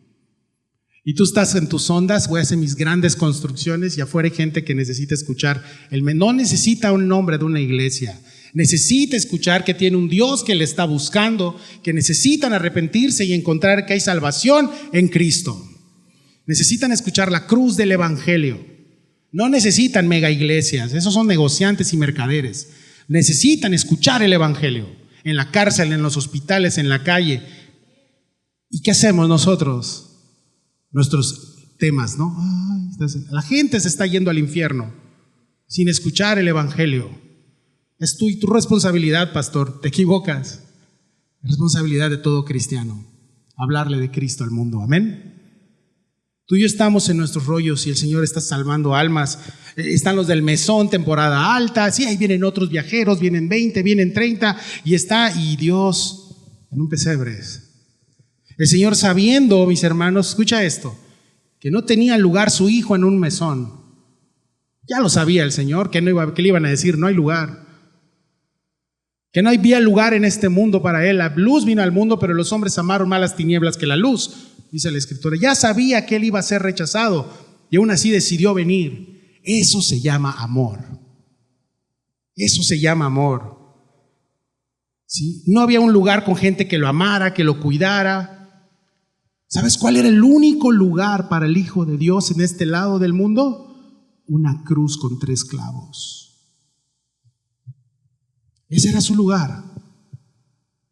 Y tú estás en tus ondas, voy a hacer mis grandes construcciones y afuera hay gente que necesita escuchar. No necesita un nombre de una iglesia, necesita escuchar que tiene un Dios que le está buscando, que necesitan arrepentirse y encontrar que hay salvación en Cristo. Necesitan escuchar la cruz del evangelio. No necesitan mega iglesias, esos son negociantes y mercaderes. Necesitan escuchar el evangelio. En la cárcel, en los hospitales, en la calle. ¿Y qué hacemos nosotros? Nuestros temas, ¿no? La gente se está yendo al infierno sin escuchar el evangelio. Es tu responsabilidad, pastor. Te equivocas. Es responsabilidad de todo cristiano hablarle de Cristo al mundo. Amén. Tú y yo estamos en nuestros rollos y el Señor está salvando almas. Están los del mesón, temporada alta. Sí, ahí vienen otros viajeros, vienen 20, vienen 30 y Dios en un pesebre. El Señor sabiendo, mis hermanos, escucha esto, que no tenía lugar su hijo en un mesón. Ya lo sabía el Señor, que le iban a decir, no hay lugar. Que no había lugar en este mundo para él. La luz vino al mundo, pero los hombres amaron más las tinieblas que la luz. Dice la Escritura, ya sabía que él iba a ser rechazado y aún así decidió venir. Eso se llama amor. Eso se llama amor. ¿Sí? No había un lugar con gente que lo amara, que lo cuidara. ¿Sabes cuál era el único lugar para el Hijo de Dios en este lado del mundo? Una cruz con 3 clavos. Ese era su lugar.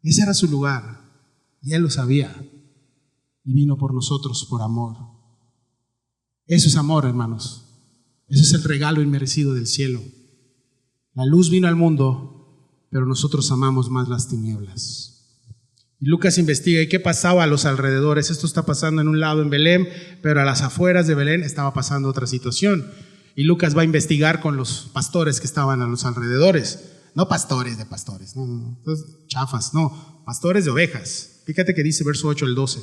Ese era su lugar. Y él lo sabía. Y vino por nosotros por amor. Eso es amor, hermanos. Ese es el regalo inmerecido del cielo. La luz vino al mundo, pero nosotros amamos más las tinieblas. Y Lucas investiga, ¿y qué pasaba a los alrededores? Esto está pasando en un lado en Belén, pero a las afueras de Belén estaba pasando otra situación. Y Lucas va a investigar con los pastores que estaban a los alrededores. No pastores de pastores, no, chafas, no, pastores de ovejas. Fíjate que dice verso 8 al 12.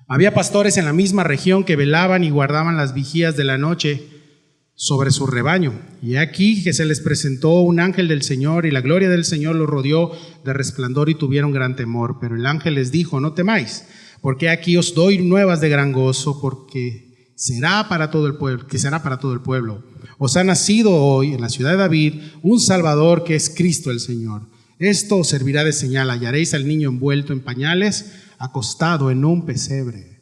Había pastores en la misma región que velaban y guardaban las vigías de la noche sobre su rebaño. Y aquí que se les presentó un ángel del Señor y la gloria del Señor los rodeó de resplandor y tuvieron gran temor. Pero el ángel les dijo, no temáis, porque aquí os doy nuevas de gran gozo, porque será para todo el pueblo. Os ha nacido hoy en la ciudad de David un Salvador que es Cristo el Señor. Esto os servirá de señal, hallaréis al niño envuelto en pañales, acostado en un pesebre.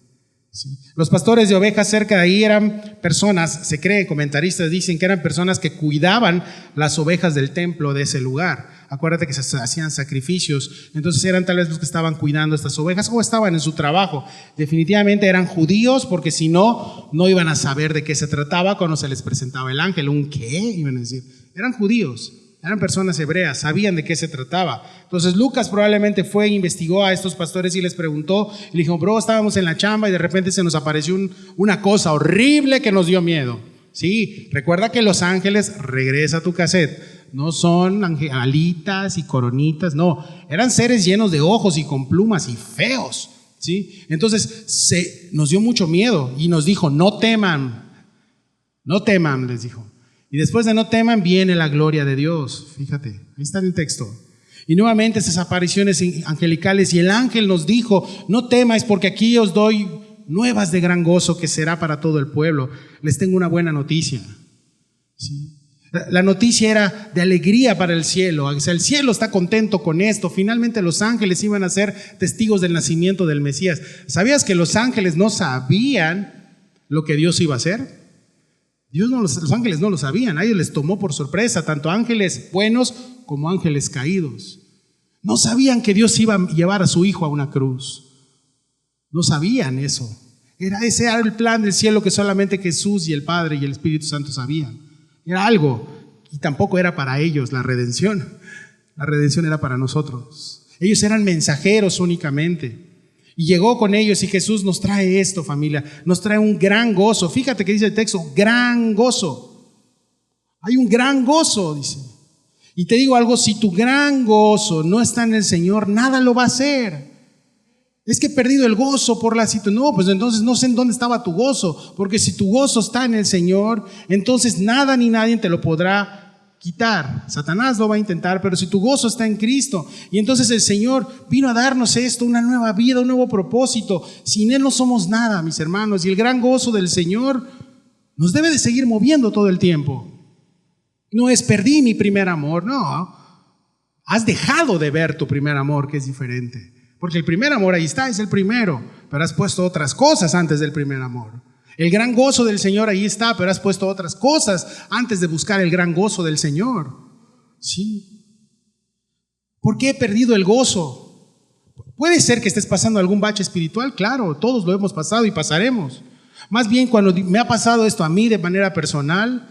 Sí. Los pastores de ovejas cerca de ahí eran personas, se cree, comentaristas dicen que eran personas que cuidaban las ovejas del templo de ese lugar. Acuérdate que se hacían sacrificios, entonces eran tal vez los que estaban cuidando estas ovejas o estaban en su trabajo. Definitivamente eran judíos, porque si no, no iban a saber de qué se trataba cuando se les presentaba el ángel. ¿Un qué? Iban a decir. Eran judíos. Eran personas hebreas, sabían de qué se trataba. Entonces Lucas probablemente fue, investigó a estos pastores y les preguntó, y le dijo, bro, estábamos en la chamba y de repente se nos apareció una cosa horrible que nos dio miedo. Sí, recuerda que los ángeles, regresa a tu cassette, no son alitas y coronitas, no, eran seres llenos de ojos y con plumas y feos. ¿Sí? Entonces nos dio mucho miedo y nos dijo, no teman, les dijo. Y después de no teman viene la gloria de Dios. Fíjate, ahí está en el texto. Y nuevamente esas apariciones angelicales, y el ángel nos dijo, no temáis, porque aquí os doy nuevas de gran gozo que será para todo el pueblo. Les tengo una buena noticia. ¿Sí? La noticia era de alegría para el cielo. O sea, el cielo está contento con esto. Finalmente los ángeles iban a ser testigos del nacimiento del Mesías. ¿Sabías que los ángeles no sabían lo que Dios iba a hacer? Los ángeles no lo sabían, a ellos les tomó por sorpresa, tanto ángeles buenos como ángeles caídos. No sabían que Dios iba a llevar a su hijo a una cruz. No sabían eso. Ese era el plan del cielo que solamente Jesús y el Padre y el Espíritu Santo sabían. Era algo, y tampoco era para ellos la redención. La redención era para nosotros. Ellos eran mensajeros únicamente. Y llegó con ellos, y Jesús nos trae esto, familia, nos trae un gran gozo. Fíjate que dice el texto, gran gozo. Hay un gran gozo, dice. Y te digo algo, si tu gran gozo no está en el Señor, nada lo va a hacer. Es que he perdido el gozo por la situación. No, pues entonces no sé en dónde estaba tu gozo, porque si tu gozo está en el Señor, entonces nada ni nadie te lo podrá quitar. Satanás lo va a intentar, pero si tu gozo está en Cristo, y entonces el Señor vino a darnos esto, una nueva vida, un nuevo propósito. Sin Él no somos nada, mis hermanos, y el gran gozo del Señor nos debe de seguir moviendo todo el tiempo. No es perdí mi primer amor, no, has dejado de ver tu primer amor, que es diferente, porque el primer amor ahí está, es el primero, pero has puesto otras cosas antes del primer amor. El gran gozo del Señor ahí está, pero has puesto otras cosas antes de buscar el gran gozo del Señor. Sí. ¿Por qué he perdido el gozo? Puede ser que estés pasando algún bache espiritual, claro, todos lo hemos pasado y pasaremos. Más bien cuando me ha pasado esto a mí de manera personal,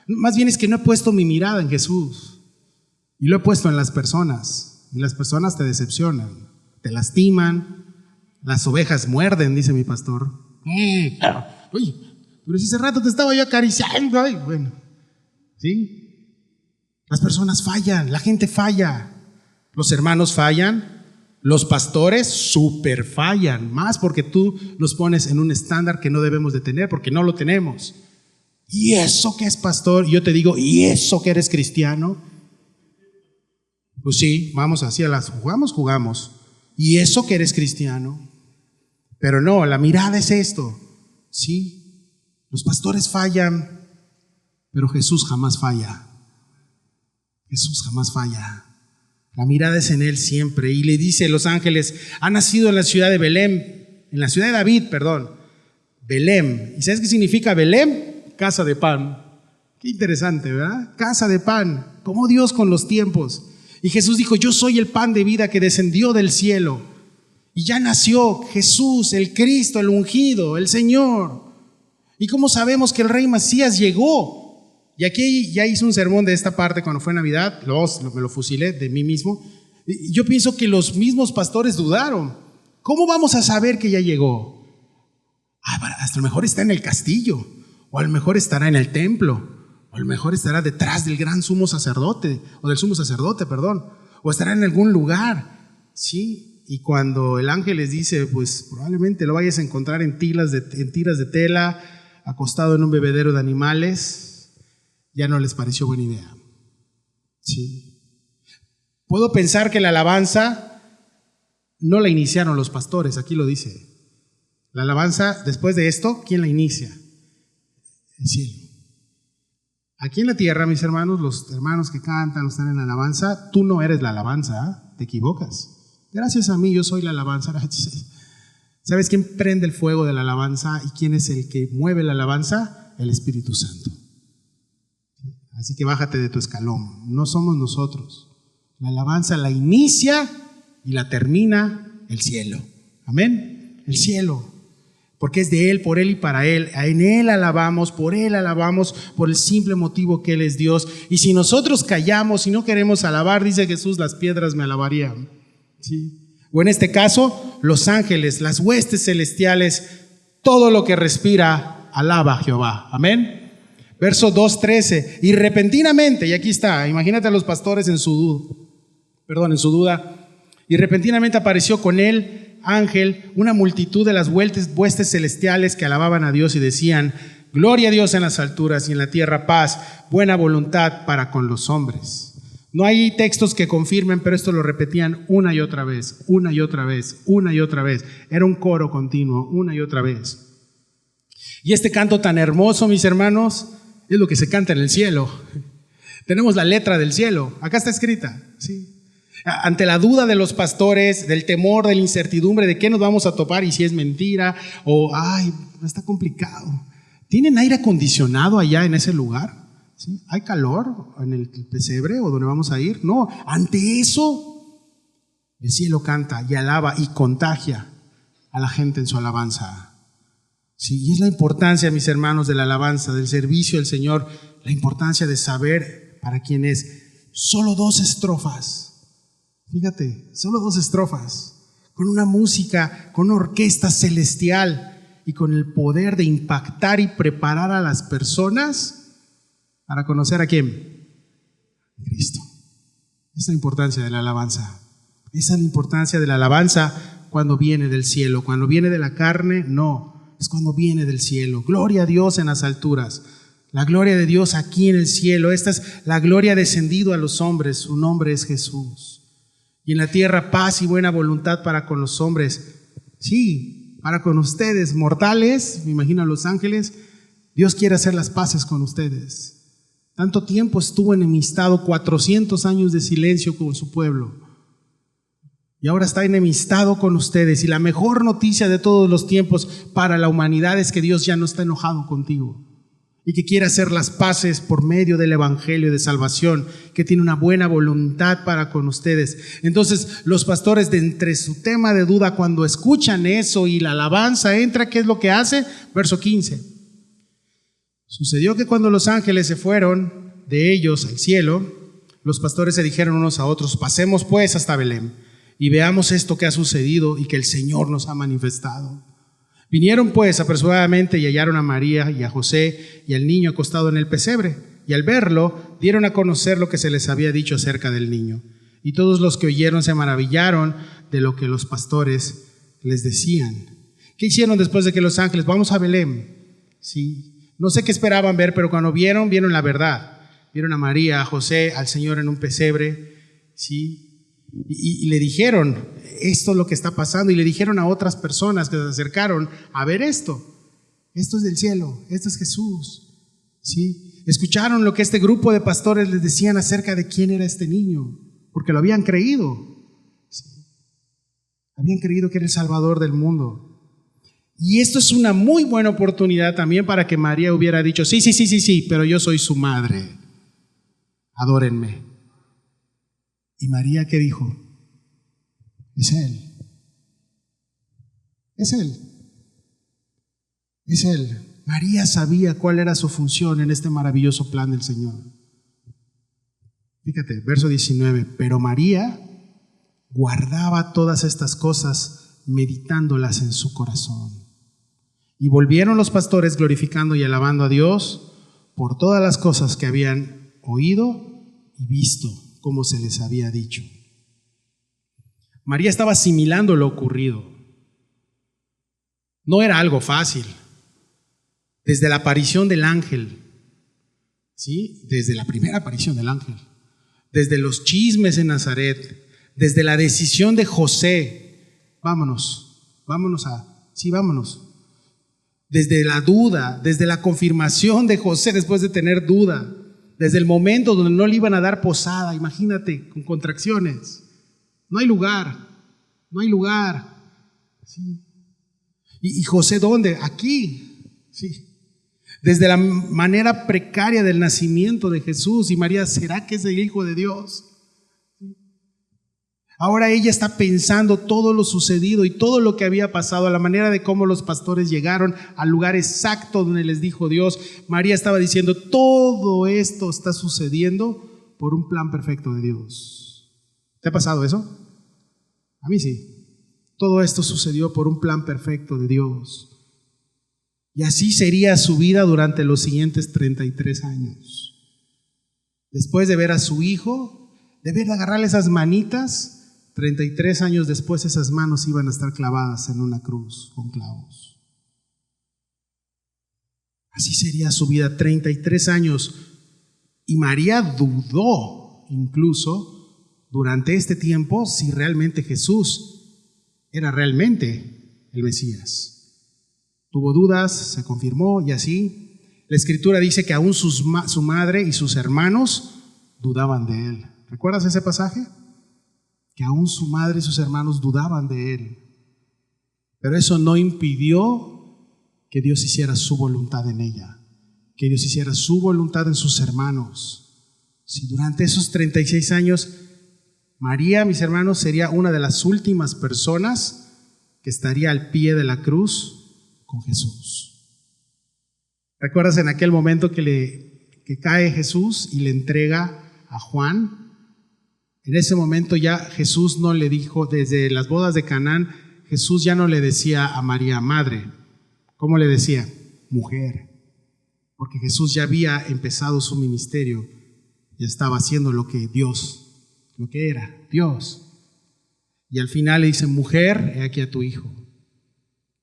más bien es que no he puesto mi mirada en Jesús y lo he puesto en las personas, y las personas te decepcionan, te lastiman, las ovejas muerden, dice mi pastor. Oye, pero si hace rato te estaba yo acariciando. Ay, bueno, ¿sí? Las personas fallan, la gente falla, los hermanos fallan, los pastores súper fallan, más porque tú los pones en un estándar que no debemos de tener, porque no lo tenemos. ¿Y eso que es pastor? Y yo te digo, ¿y eso que eres cristiano? Pues sí, vamos así a las jugamos. ¿Y eso que eres cristiano? Pero no, la mirada es esto. Sí, los pastores fallan, pero Jesús jamás falla. Jesús jamás falla. La mirada es en Él siempre. Y le dice a los ángeles, ha nacido en la ciudad de Belén, en la ciudad de David, perdón, Belén. ¿Y sabes qué significa Belén? Casa de pan. Qué interesante, ¿verdad? Casa de pan, como Dios con los tiempos. Y Jesús dijo, yo soy el pan de vida que descendió del cielo. Y ya nació Jesús, el Cristo, el ungido, el Señor. ¿Y cómo sabemos que el Rey Mesías llegó? Y aquí ya hice un sermón de esta parte cuando fue Navidad, me lo fusilé de mí mismo. Y yo pienso que los mismos pastores dudaron. ¿Cómo vamos a saber que ya llegó? Hasta lo mejor está en el castillo, o a lo mejor estará en el templo, o a lo mejor estará detrás del gran sumo sacerdote, o del sumo sacerdote, perdón, o estará en algún lugar. Sí. Y cuando el ángel les dice, pues probablemente lo vayas a encontrar en tiras de tela, acostado en un bebedero de animales, ya no les pareció buena idea. Sí. Puedo pensar que la alabanza no la iniciaron los pastores, aquí lo dice. La alabanza, después de esto, ¿quién la inicia? El cielo. Aquí en la tierra, mis hermanos, los hermanos que cantan, están en la alabanza, tú no eres la alabanza, ¿eh? Te equivocas. Gracias a mí yo soy la alabanza. ¿Sabes quién prende el fuego de la alabanza y quién es el que mueve la alabanza? El Espíritu Santo. Así que bájate de tu escalón, no somos nosotros. La alabanza la inicia y la termina el cielo. Amén. El cielo. Porque es de Él, por Él y para Él. En Él alabamos, por el simple motivo que Él es Dios. Y si nosotros callamos y no queremos alabar, dice Jesús, las piedras me alabarían. ¿Sí? O en este caso, los ángeles, las huestes celestiales, todo lo que respira, alaba a Jehová. Amén. Verso 2:13, y repentinamente, y aquí está, imagínate a los pastores en su duda, y repentinamente apareció con él, ángel, una multitud de las huestes celestiales que alababan a Dios y decían: gloria a Dios en las alturas y en la tierra paz, buena voluntad para con los hombres. No hay textos que confirmen, pero esto lo repetían una y otra vez, una y otra vez, una y otra vez. Era un coro continuo, una y otra vez. Y este canto tan hermoso, mis hermanos, es lo que se canta en el cielo. Tenemos la letra del cielo, acá está escrita, ¿sí? Ante la duda de los pastores, del temor, de la incertidumbre de qué nos vamos a topar y si es mentira o, está complicado. ¿Tienen aire acondicionado allá en ese lugar? ¿Sí? ¿Hay calor en el pesebre o donde vamos a ir? No, ante eso el cielo canta y alaba y contagia a la gente en su alabanza. Sí, y es la importancia, mis hermanos, de la alabanza, del servicio al Señor, la importancia de saber para quién es. Solo 2 estrofas, fíjate, solo 2 estrofas, con una música, con una orquesta celestial y con el poder de impactar y preparar a las personas para conocer a quién, Cristo. Esa es la importancia de la alabanza. Esa es la importancia de la alabanza cuando viene del cielo. Cuando viene de la carne, no. Es cuando viene del cielo. Gloria a Dios en las alturas. La gloria de Dios aquí en el cielo. Esta es la gloria descendido a los hombres. Su nombre es Jesús. Y en la tierra paz y buena voluntad para con los hombres. Sí, para con ustedes, mortales, me imagino a los ángeles. Dios quiere hacer las paces con ustedes. Tanto tiempo estuvo enemistado, 400 años de silencio con su pueblo. Y ahora está enemistado con ustedes. Y la mejor noticia de todos los tiempos para la humanidad es que Dios ya no está enojado contigo. Y que quiere hacer las paces por medio del evangelio de salvación, que tiene una buena voluntad para con ustedes. Entonces los pastores, de entre su tema de duda, cuando escuchan eso y la alabanza entra, ¿qué es lo que hace? Verso 15. Sucedió que cuando los ángeles se fueron de ellos al cielo, los pastores se dijeron unos a otros: pasemos pues hasta Belén y veamos esto que ha sucedido y que el Señor nos ha manifestado. Vinieron pues apresuradamente y hallaron a María y a José y al niño acostado en el pesebre, y al verlo dieron a conocer lo que se les había dicho acerca del niño. Y todos los que oyeron se maravillaron de lo que los pastores les decían. ¿Qué hicieron después de que los ángeles? Vamos a Belén. Sí. No sé qué esperaban ver, pero cuando vieron la verdad. Vieron a María, a José, al Señor en un pesebre, ¿sí? Y le dijeron: esto es lo que está pasando. Y le dijeron a otras personas que se acercaron a ver esto. Esto es del cielo, esto es Jesús, ¿sí? Escucharon lo que este grupo de pastores les decían acerca de quién era este niño, porque lo habían creído, ¿sí? Habían creído que era el Salvador del mundo. Y esto es una muy buena oportunidad también para que María hubiera dicho: sí, pero yo soy su madre, adórenme. ¿Y María qué dijo? Es Él. Es Él. Es Él. María sabía cuál era su función en este maravilloso plan del Señor. Fíjate, verso 19. Pero María guardaba todas estas cosas, meditándolas en su corazón. Y volvieron los pastores glorificando y alabando a Dios por todas las cosas que habían oído y visto, como se les había dicho. María estaba asimilando lo ocurrido. No era algo fácil. Desde la aparición del ángel, ¿sí? Desde la primera aparición del ángel, desde los chismes en Nazaret, desde la decisión de José, vámonos. Desde la duda, desde la confirmación de José después de tener duda, desde el momento donde no le iban a dar posada, imagínate, con contracciones. No hay lugar. ¿Sí? ¿Y José dónde? Aquí. Sí. Desde la manera precaria del nacimiento de Jesús. Y María, ¿será que es el Hijo de Dios? Ahora ella está pensando todo lo sucedido y todo lo que había pasado, a la manera de cómo los pastores llegaron al lugar exacto donde les dijo Dios. María estaba diciendo, todo esto está sucediendo por un plan perfecto de Dios. ¿Te ha pasado eso? A mí sí. Todo esto sucedió por un plan perfecto de Dios. Y así sería su vida durante los siguientes 33 años. Después de ver a su hijo, de ver agarrarle esas manitas, 33 años después esas manos iban a estar clavadas en una cruz con clavos. Así sería su vida, 33 años. Y María dudó incluso durante este tiempo si realmente Jesús era realmente el Mesías. Tuvo dudas, se confirmó y así. La Escritura dice que aún su madre y sus hermanos dudaban de él. ¿Recuerdas ese pasaje? Que aún su madre y sus hermanos dudaban de él. Pero eso no impidió que Dios hiciera su voluntad en ella, que Dios hiciera su voluntad en sus hermanos. Si durante esos 36 años, María, mis hermanos, sería una de las últimas personas que estaría al pie de la cruz con Jesús. ¿Recuerdas en aquel momento que cae Jesús y le entrega a Juan? En ese momento ya Jesús no le dijo, desde las bodas de Canaán, Jesús ya no le decía a María madre. ¿Cómo le decía? Mujer. Porque Jesús ya había empezado su ministerio, ya estaba haciendo lo que era Dios. Y al final le dice, mujer, he aquí a tu hijo.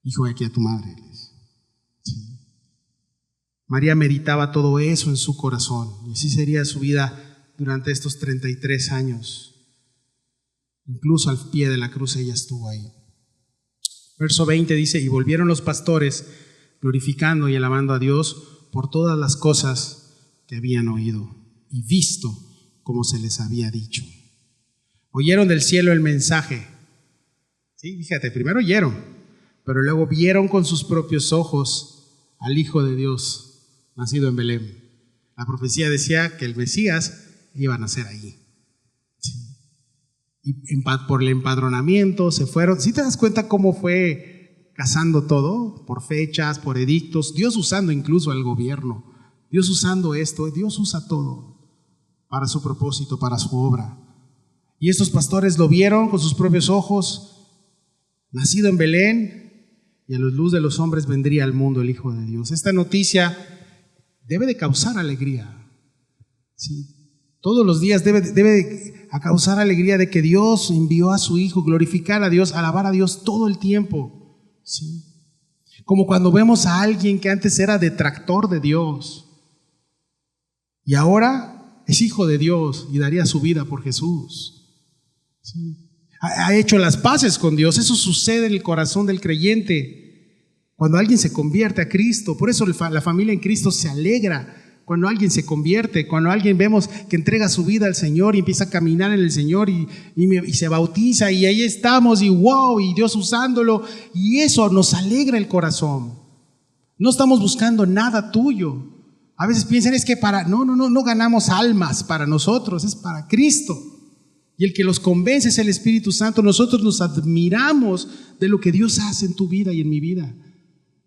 Hijo, he aquí a tu madre. Sí. María meditaba todo eso en su corazón, y así sería su vida durante estos 33 años. Incluso al pie de la cruz ella estuvo ahí. Verso 20 dice, y volvieron los pastores glorificando y alabando a Dios por todas las cosas que habían oído y visto como se les había dicho. Oyeron del cielo el mensaje. Sí, fíjate, primero oyeron, pero luego vieron con sus propios ojos al Hijo de Dios nacido en Belén. La profecía decía que el Mesías iba a nacer allí. Sí. Y por el empadronamiento se fueron. ¿Sí te das cuenta cómo fue casando todo? Por fechas, por edictos, Dios usando incluso al gobierno, Dios usando esto, Dios usa todo para su propósito, para su obra. Y estos pastores lo vieron con sus propios ojos, nacido en Belén, y a la luz de los hombres vendría al mundo el Hijo de Dios. Esta noticia debe de causar alegría. Sí. Todos los días debe de causar alegría de que Dios envió a su Hijo, glorificar a Dios, alabar a Dios todo el tiempo. ¿Sí? Como cuando vemos a alguien que antes era detractor de Dios y ahora es hijo de Dios y daría su vida por Jesús. ¿Sí? Ha hecho las paces con Dios. Eso sucede en el corazón del creyente cuando alguien se convierte a Cristo. Por eso la familia en Cristo se alegra cuando alguien se convierte, cuando alguien vemos que entrega su vida al Señor y empieza a caminar en el Señor y se bautiza, y ahí estamos y wow, y Dios usándolo, y eso nos alegra el corazón. No estamos buscando nada tuyo. A veces piensan es que no ganamos almas para nosotros, es para Cristo. Y el que los convence es el Espíritu Santo. Nosotros nos admiramos de lo que Dios hace en tu vida y en mi vida.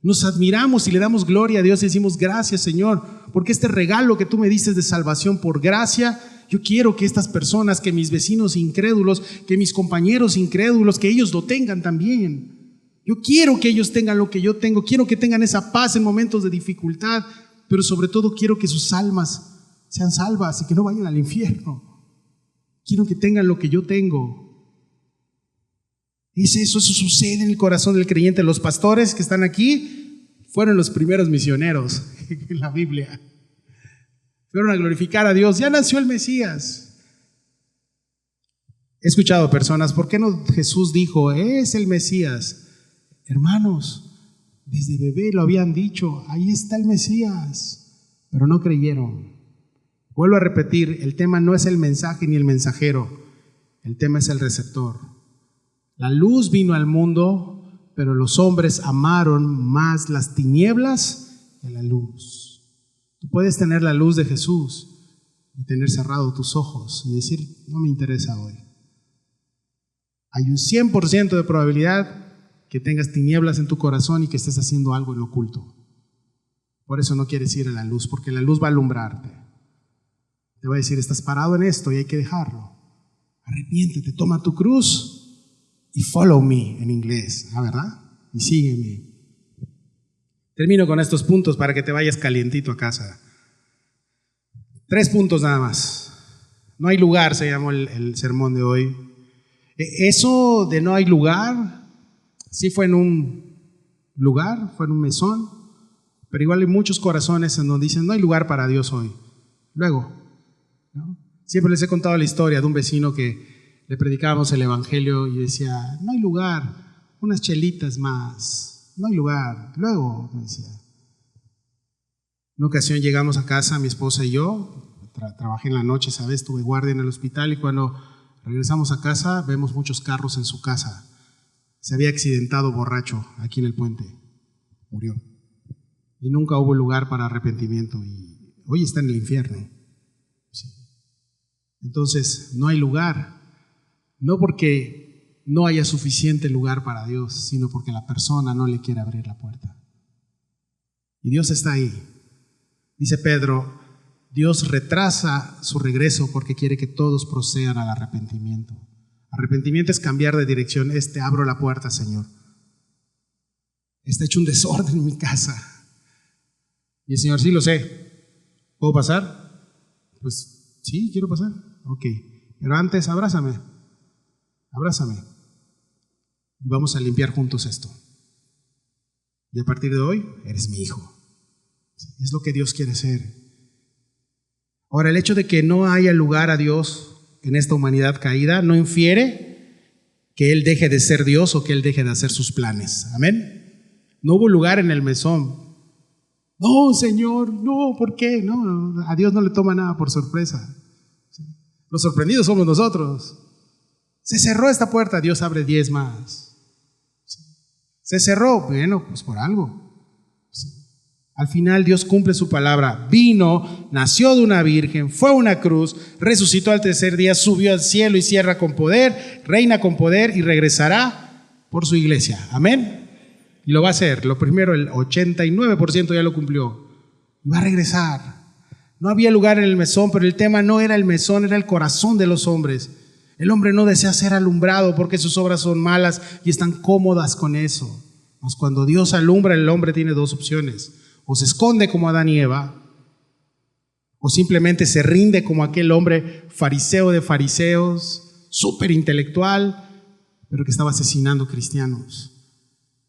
Nos admiramos y le damos gloria a Dios y decimos gracias, Señor, porque este regalo que tú me diste de salvación por gracia, yo quiero que estas personas, que mis vecinos incrédulos, que mis compañeros incrédulos, que ellos lo tengan también. Yo quiero que ellos tengan lo que yo tengo, quiero que tengan esa paz en momentos de dificultad, pero sobre todo quiero que sus almas sean salvas y que no vayan al infierno. Quiero que tengan lo que yo tengo. Eso sucede en el corazón del creyente. Los pastores que están aquí fueron los primeros misioneros en la Biblia. Fueron a glorificar a Dios. Ya nació el Mesías. He escuchado personas, ¿por qué no Jesús dijo, es el Mesías? Hermanos, desde bebé lo habían dicho, ahí está el Mesías, pero no creyeron. Vuelvo a repetir, el tema no es el mensaje ni el mensajero, el tema es el receptor. La luz vino al mundo, pero los hombres amaron más las tinieblas que la luz. Tú puedes tener la luz de Jesús y tener cerrado tus ojos y decir, no me interesa hoy. Hay un 100% de probabilidad que tengas tinieblas en tu corazón y que estés haciendo algo en lo oculto. Por eso no quieres ir a la luz, porque la luz va a alumbrarte. Te va a decir, estás parado en esto y hay que dejarlo. Arrepiéntete, toma tu cruz y follow me en inglés, ¿verdad? Y sígueme. Termino con estos puntos para que te vayas calientito a casa. 3 puntos nada más. No hay lugar, se llamó el sermón de hoy. Eso de no hay lugar, sí fue en un lugar, fue en un mesón, pero igual hay muchos corazones en donde dicen, no hay lugar para Dios hoy. Luego, ¿no? Siempre les he contado la historia de un vecino que le predicábamos el evangelio y decía, no hay lugar, unas chelitas más, no hay lugar. Luego, me decía. Una ocasión llegamos a casa, mi esposa y yo, trabajé en la noche, ¿sabes? Tuve guardia en el hospital y cuando regresamos a casa vemos muchos carros en su casa. Se había accidentado borracho aquí en el puente, murió. Y nunca hubo lugar para arrepentimiento y hoy está en el infierno. Sí. Entonces, no hay lugar, no porque no haya suficiente lugar para Dios, sino porque la persona no le quiere abrir la puerta. Y Dios está ahí. Dice Pedro, Dios retrasa su regreso porque quiere que todos procedan al arrepentimiento. Arrepentimiento es cambiar de dirección. Abro la puerta, Señor. Está hecho un desorden en mi casa. Y el Señor, sí lo sé. ¿Puedo pasar? Pues sí, quiero pasar. Ok, pero antes abrázame. Abrázame. Vamos a limpiar juntos esto. Y a partir de hoy, eres mi hijo. Es lo que Dios quiere hacer. Ahora, el hecho de que no haya lugar a Dios en esta humanidad caída no infiere que Él deje de ser Dios o que Él deje de hacer sus planes. Amén. No hubo lugar en el mesón. No, Señor, no, ¿por qué? No, a Dios no le toma nada por sorpresa. Los sorprendidos somos nosotros. Se cerró esta puerta, Dios abre 10 más. Se cerró, bueno, pues por algo. Al final Dios cumple su palabra. Vino, nació de una virgen, fue a una cruz, resucitó al tercer día, subió al cielo y cierra con poder, reina con poder y regresará por su iglesia. Amén. Y lo va a hacer. Lo primero, el 89% ya lo cumplió. Y va a regresar. No había lugar en el mesón, pero el tema no era el mesón, era el corazón de los hombres. El hombre no desea ser alumbrado porque sus obras son malas y están cómodas con eso. Mas cuando Dios alumbra, el hombre tiene 2 opciones. O se esconde como Adán y Eva, o simplemente se rinde como aquel hombre fariseo de fariseos, súper intelectual, pero que estaba asesinando cristianos.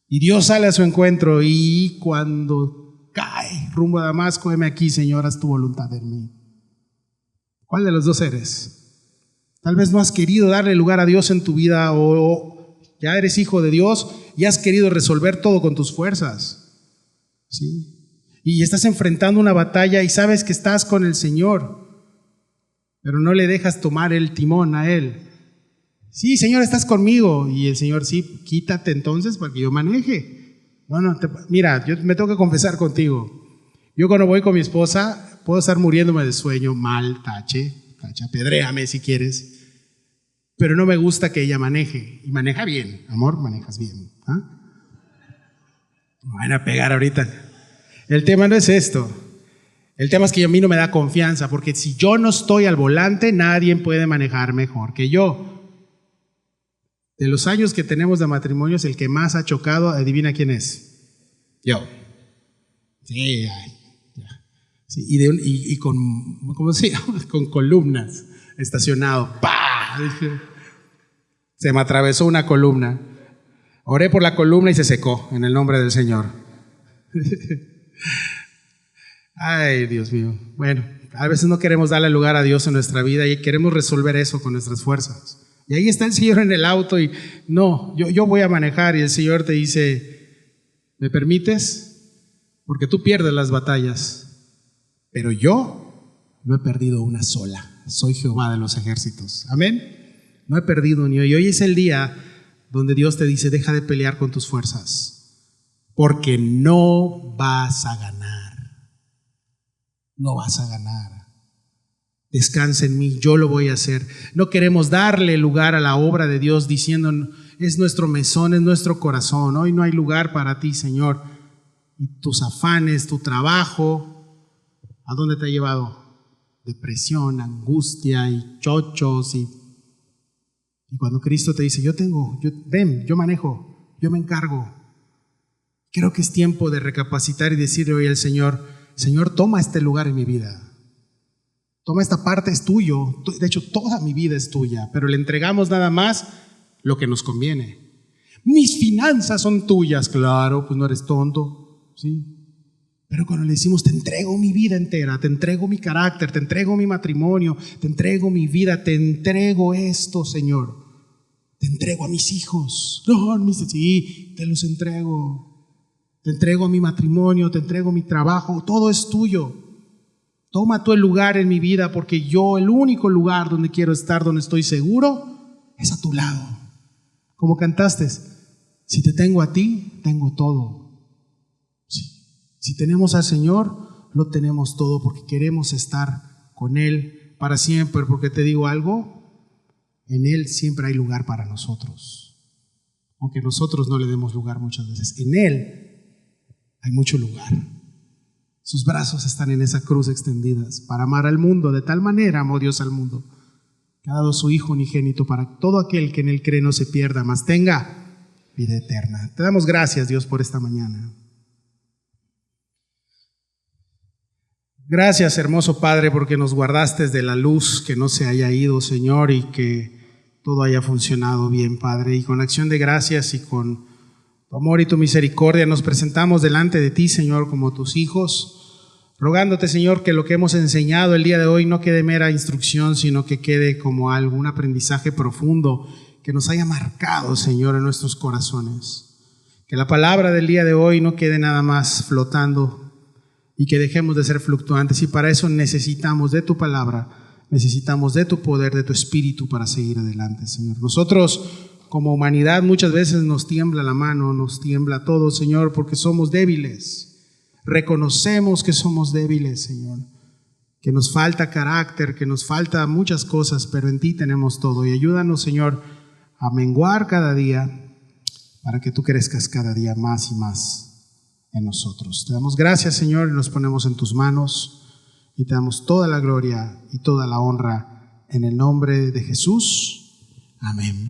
Y Dios sale a su encuentro y cuando cae rumbo a Damasco, heme aquí, Señor, haz tu voluntad en mí. ¿Cuál de los dos eres? Tal vez no has querido darle lugar a Dios en tu vida o ya eres hijo de Dios y has querido resolver todo con tus fuerzas. ¿Sí? Y estás enfrentando una batalla y sabes que estás con el Señor, pero no le dejas tomar el timón a Él. Sí, Señor, estás conmigo. Y el Señor, sí, quítate entonces para que yo maneje. Mira, yo me tengo que confesar contigo. Yo cuando voy con mi esposa, puedo estar muriéndome de sueño, mal, tache, apedréame si quieres, pero no me gusta que ella maneje. Y maneja bien, amor, manejas bien. Me van a pegar ahorita. El tema no es esto. El tema es que a mí no me da confianza, porque si yo no estoy al volante, nadie puede manejar mejor que yo. De los años que tenemos de matrimonios, el que más ha chocado, adivina quién es. Yo. Sí, sí, y con, ¿cómo se llama? Con columnas, estacionado. ¡Pah! Se me atravesó una columna. Oré por la columna y se secó, en el nombre del Señor. Ay, Dios mío. Bueno, a veces no queremos darle lugar a Dios en nuestra vida y queremos resolver eso con nuestras fuerzas. Y ahí está el Señor en el auto y no, yo voy a manejar y el Señor te dice, ¿me permites? Porque tú pierdes las batallas, pero yo no he perdido una sola. Soy Jehová de los ejércitos. Amén. No he perdido ni hoy. Hoy es el día donde Dios te dice, deja de pelear con tus fuerzas, porque no vas a ganar. No vas a ganar. Descansa en mí, yo lo voy a hacer. No queremos darle lugar a la obra de Dios diciendo, es nuestro mesón, es nuestro corazón. Hoy no hay lugar para ti, Señor. Y tus afanes, tu trabajo, ¿a dónde te ha llevado? Depresión, angustia y chochos. Y cuando Cristo te dice, ven, yo manejo, yo me encargo. Creo que es tiempo de recapacitar y decirle hoy al Señor, Señor, toma este lugar en mi vida. Toma esta parte, es tuyo. De hecho, toda mi vida es tuya, pero le entregamos nada más lo que nos conviene. Mis finanzas son tuyas, claro, pues no eres tonto, ¿sí? Pero cuando le decimos, te entrego mi vida entera, te entrego mi carácter, te entrego mi matrimonio, te entrego mi vida, te entrego esto, Señor. Te entrego a mis hijos. No, sí, te los entrego. Te entrego mi matrimonio, te entrego mi trabajo, todo es tuyo. Toma tú el lugar en mi vida, porque yo, el único lugar donde quiero estar, donde estoy seguro, es a tu lado. Como cantaste, si te tengo a ti, tengo todo. Sí. Si tenemos al Señor, lo tenemos todo, porque queremos estar con Él para siempre. Porque te digo algo, en Él siempre hay lugar para nosotros. Aunque nosotros no le demos lugar muchas veces, en Él hay mucho lugar. Sus brazos están en esa cruz extendidas para amar al mundo. De tal manera amó Dios al mundo, que ha dado su Hijo unigénito para que todo aquel que en Él cree no se pierda, mas tenga vida eterna. Te damos gracias, Dios, por esta mañana. Gracias, hermoso Padre, porque nos guardaste de la luz, que no se haya ido, Señor, y que todo haya funcionado bien, Padre. Y con acción de gracias y con tu amor y tu misericordia nos presentamos delante de ti, Señor, como tus hijos, rogándote, Señor, que lo que hemos enseñado el día de hoy no quede mera instrucción, sino que quede como algo, un aprendizaje profundo que nos haya marcado, Señor, en nuestros corazones. Que la palabra del día de hoy no quede nada más flotando y que dejemos de ser fluctuantes. Y para eso necesitamos de tu palabra, necesitamos de tu poder, de tu espíritu para seguir adelante, Señor. Nosotros, como humanidad, muchas veces nos tiembla la mano, nos tiembla todo, Señor, porque somos débiles. Reconocemos que somos débiles, Señor, que nos falta carácter, que nos falta muchas cosas, pero en ti tenemos todo. Y ayúdanos, Señor, a menguar cada día para que tú crezcas cada día más y más en nosotros. Te damos gracias, Señor, y nos ponemos en tus manos y te damos toda la gloria y toda la honra en el nombre de Jesús. Amén.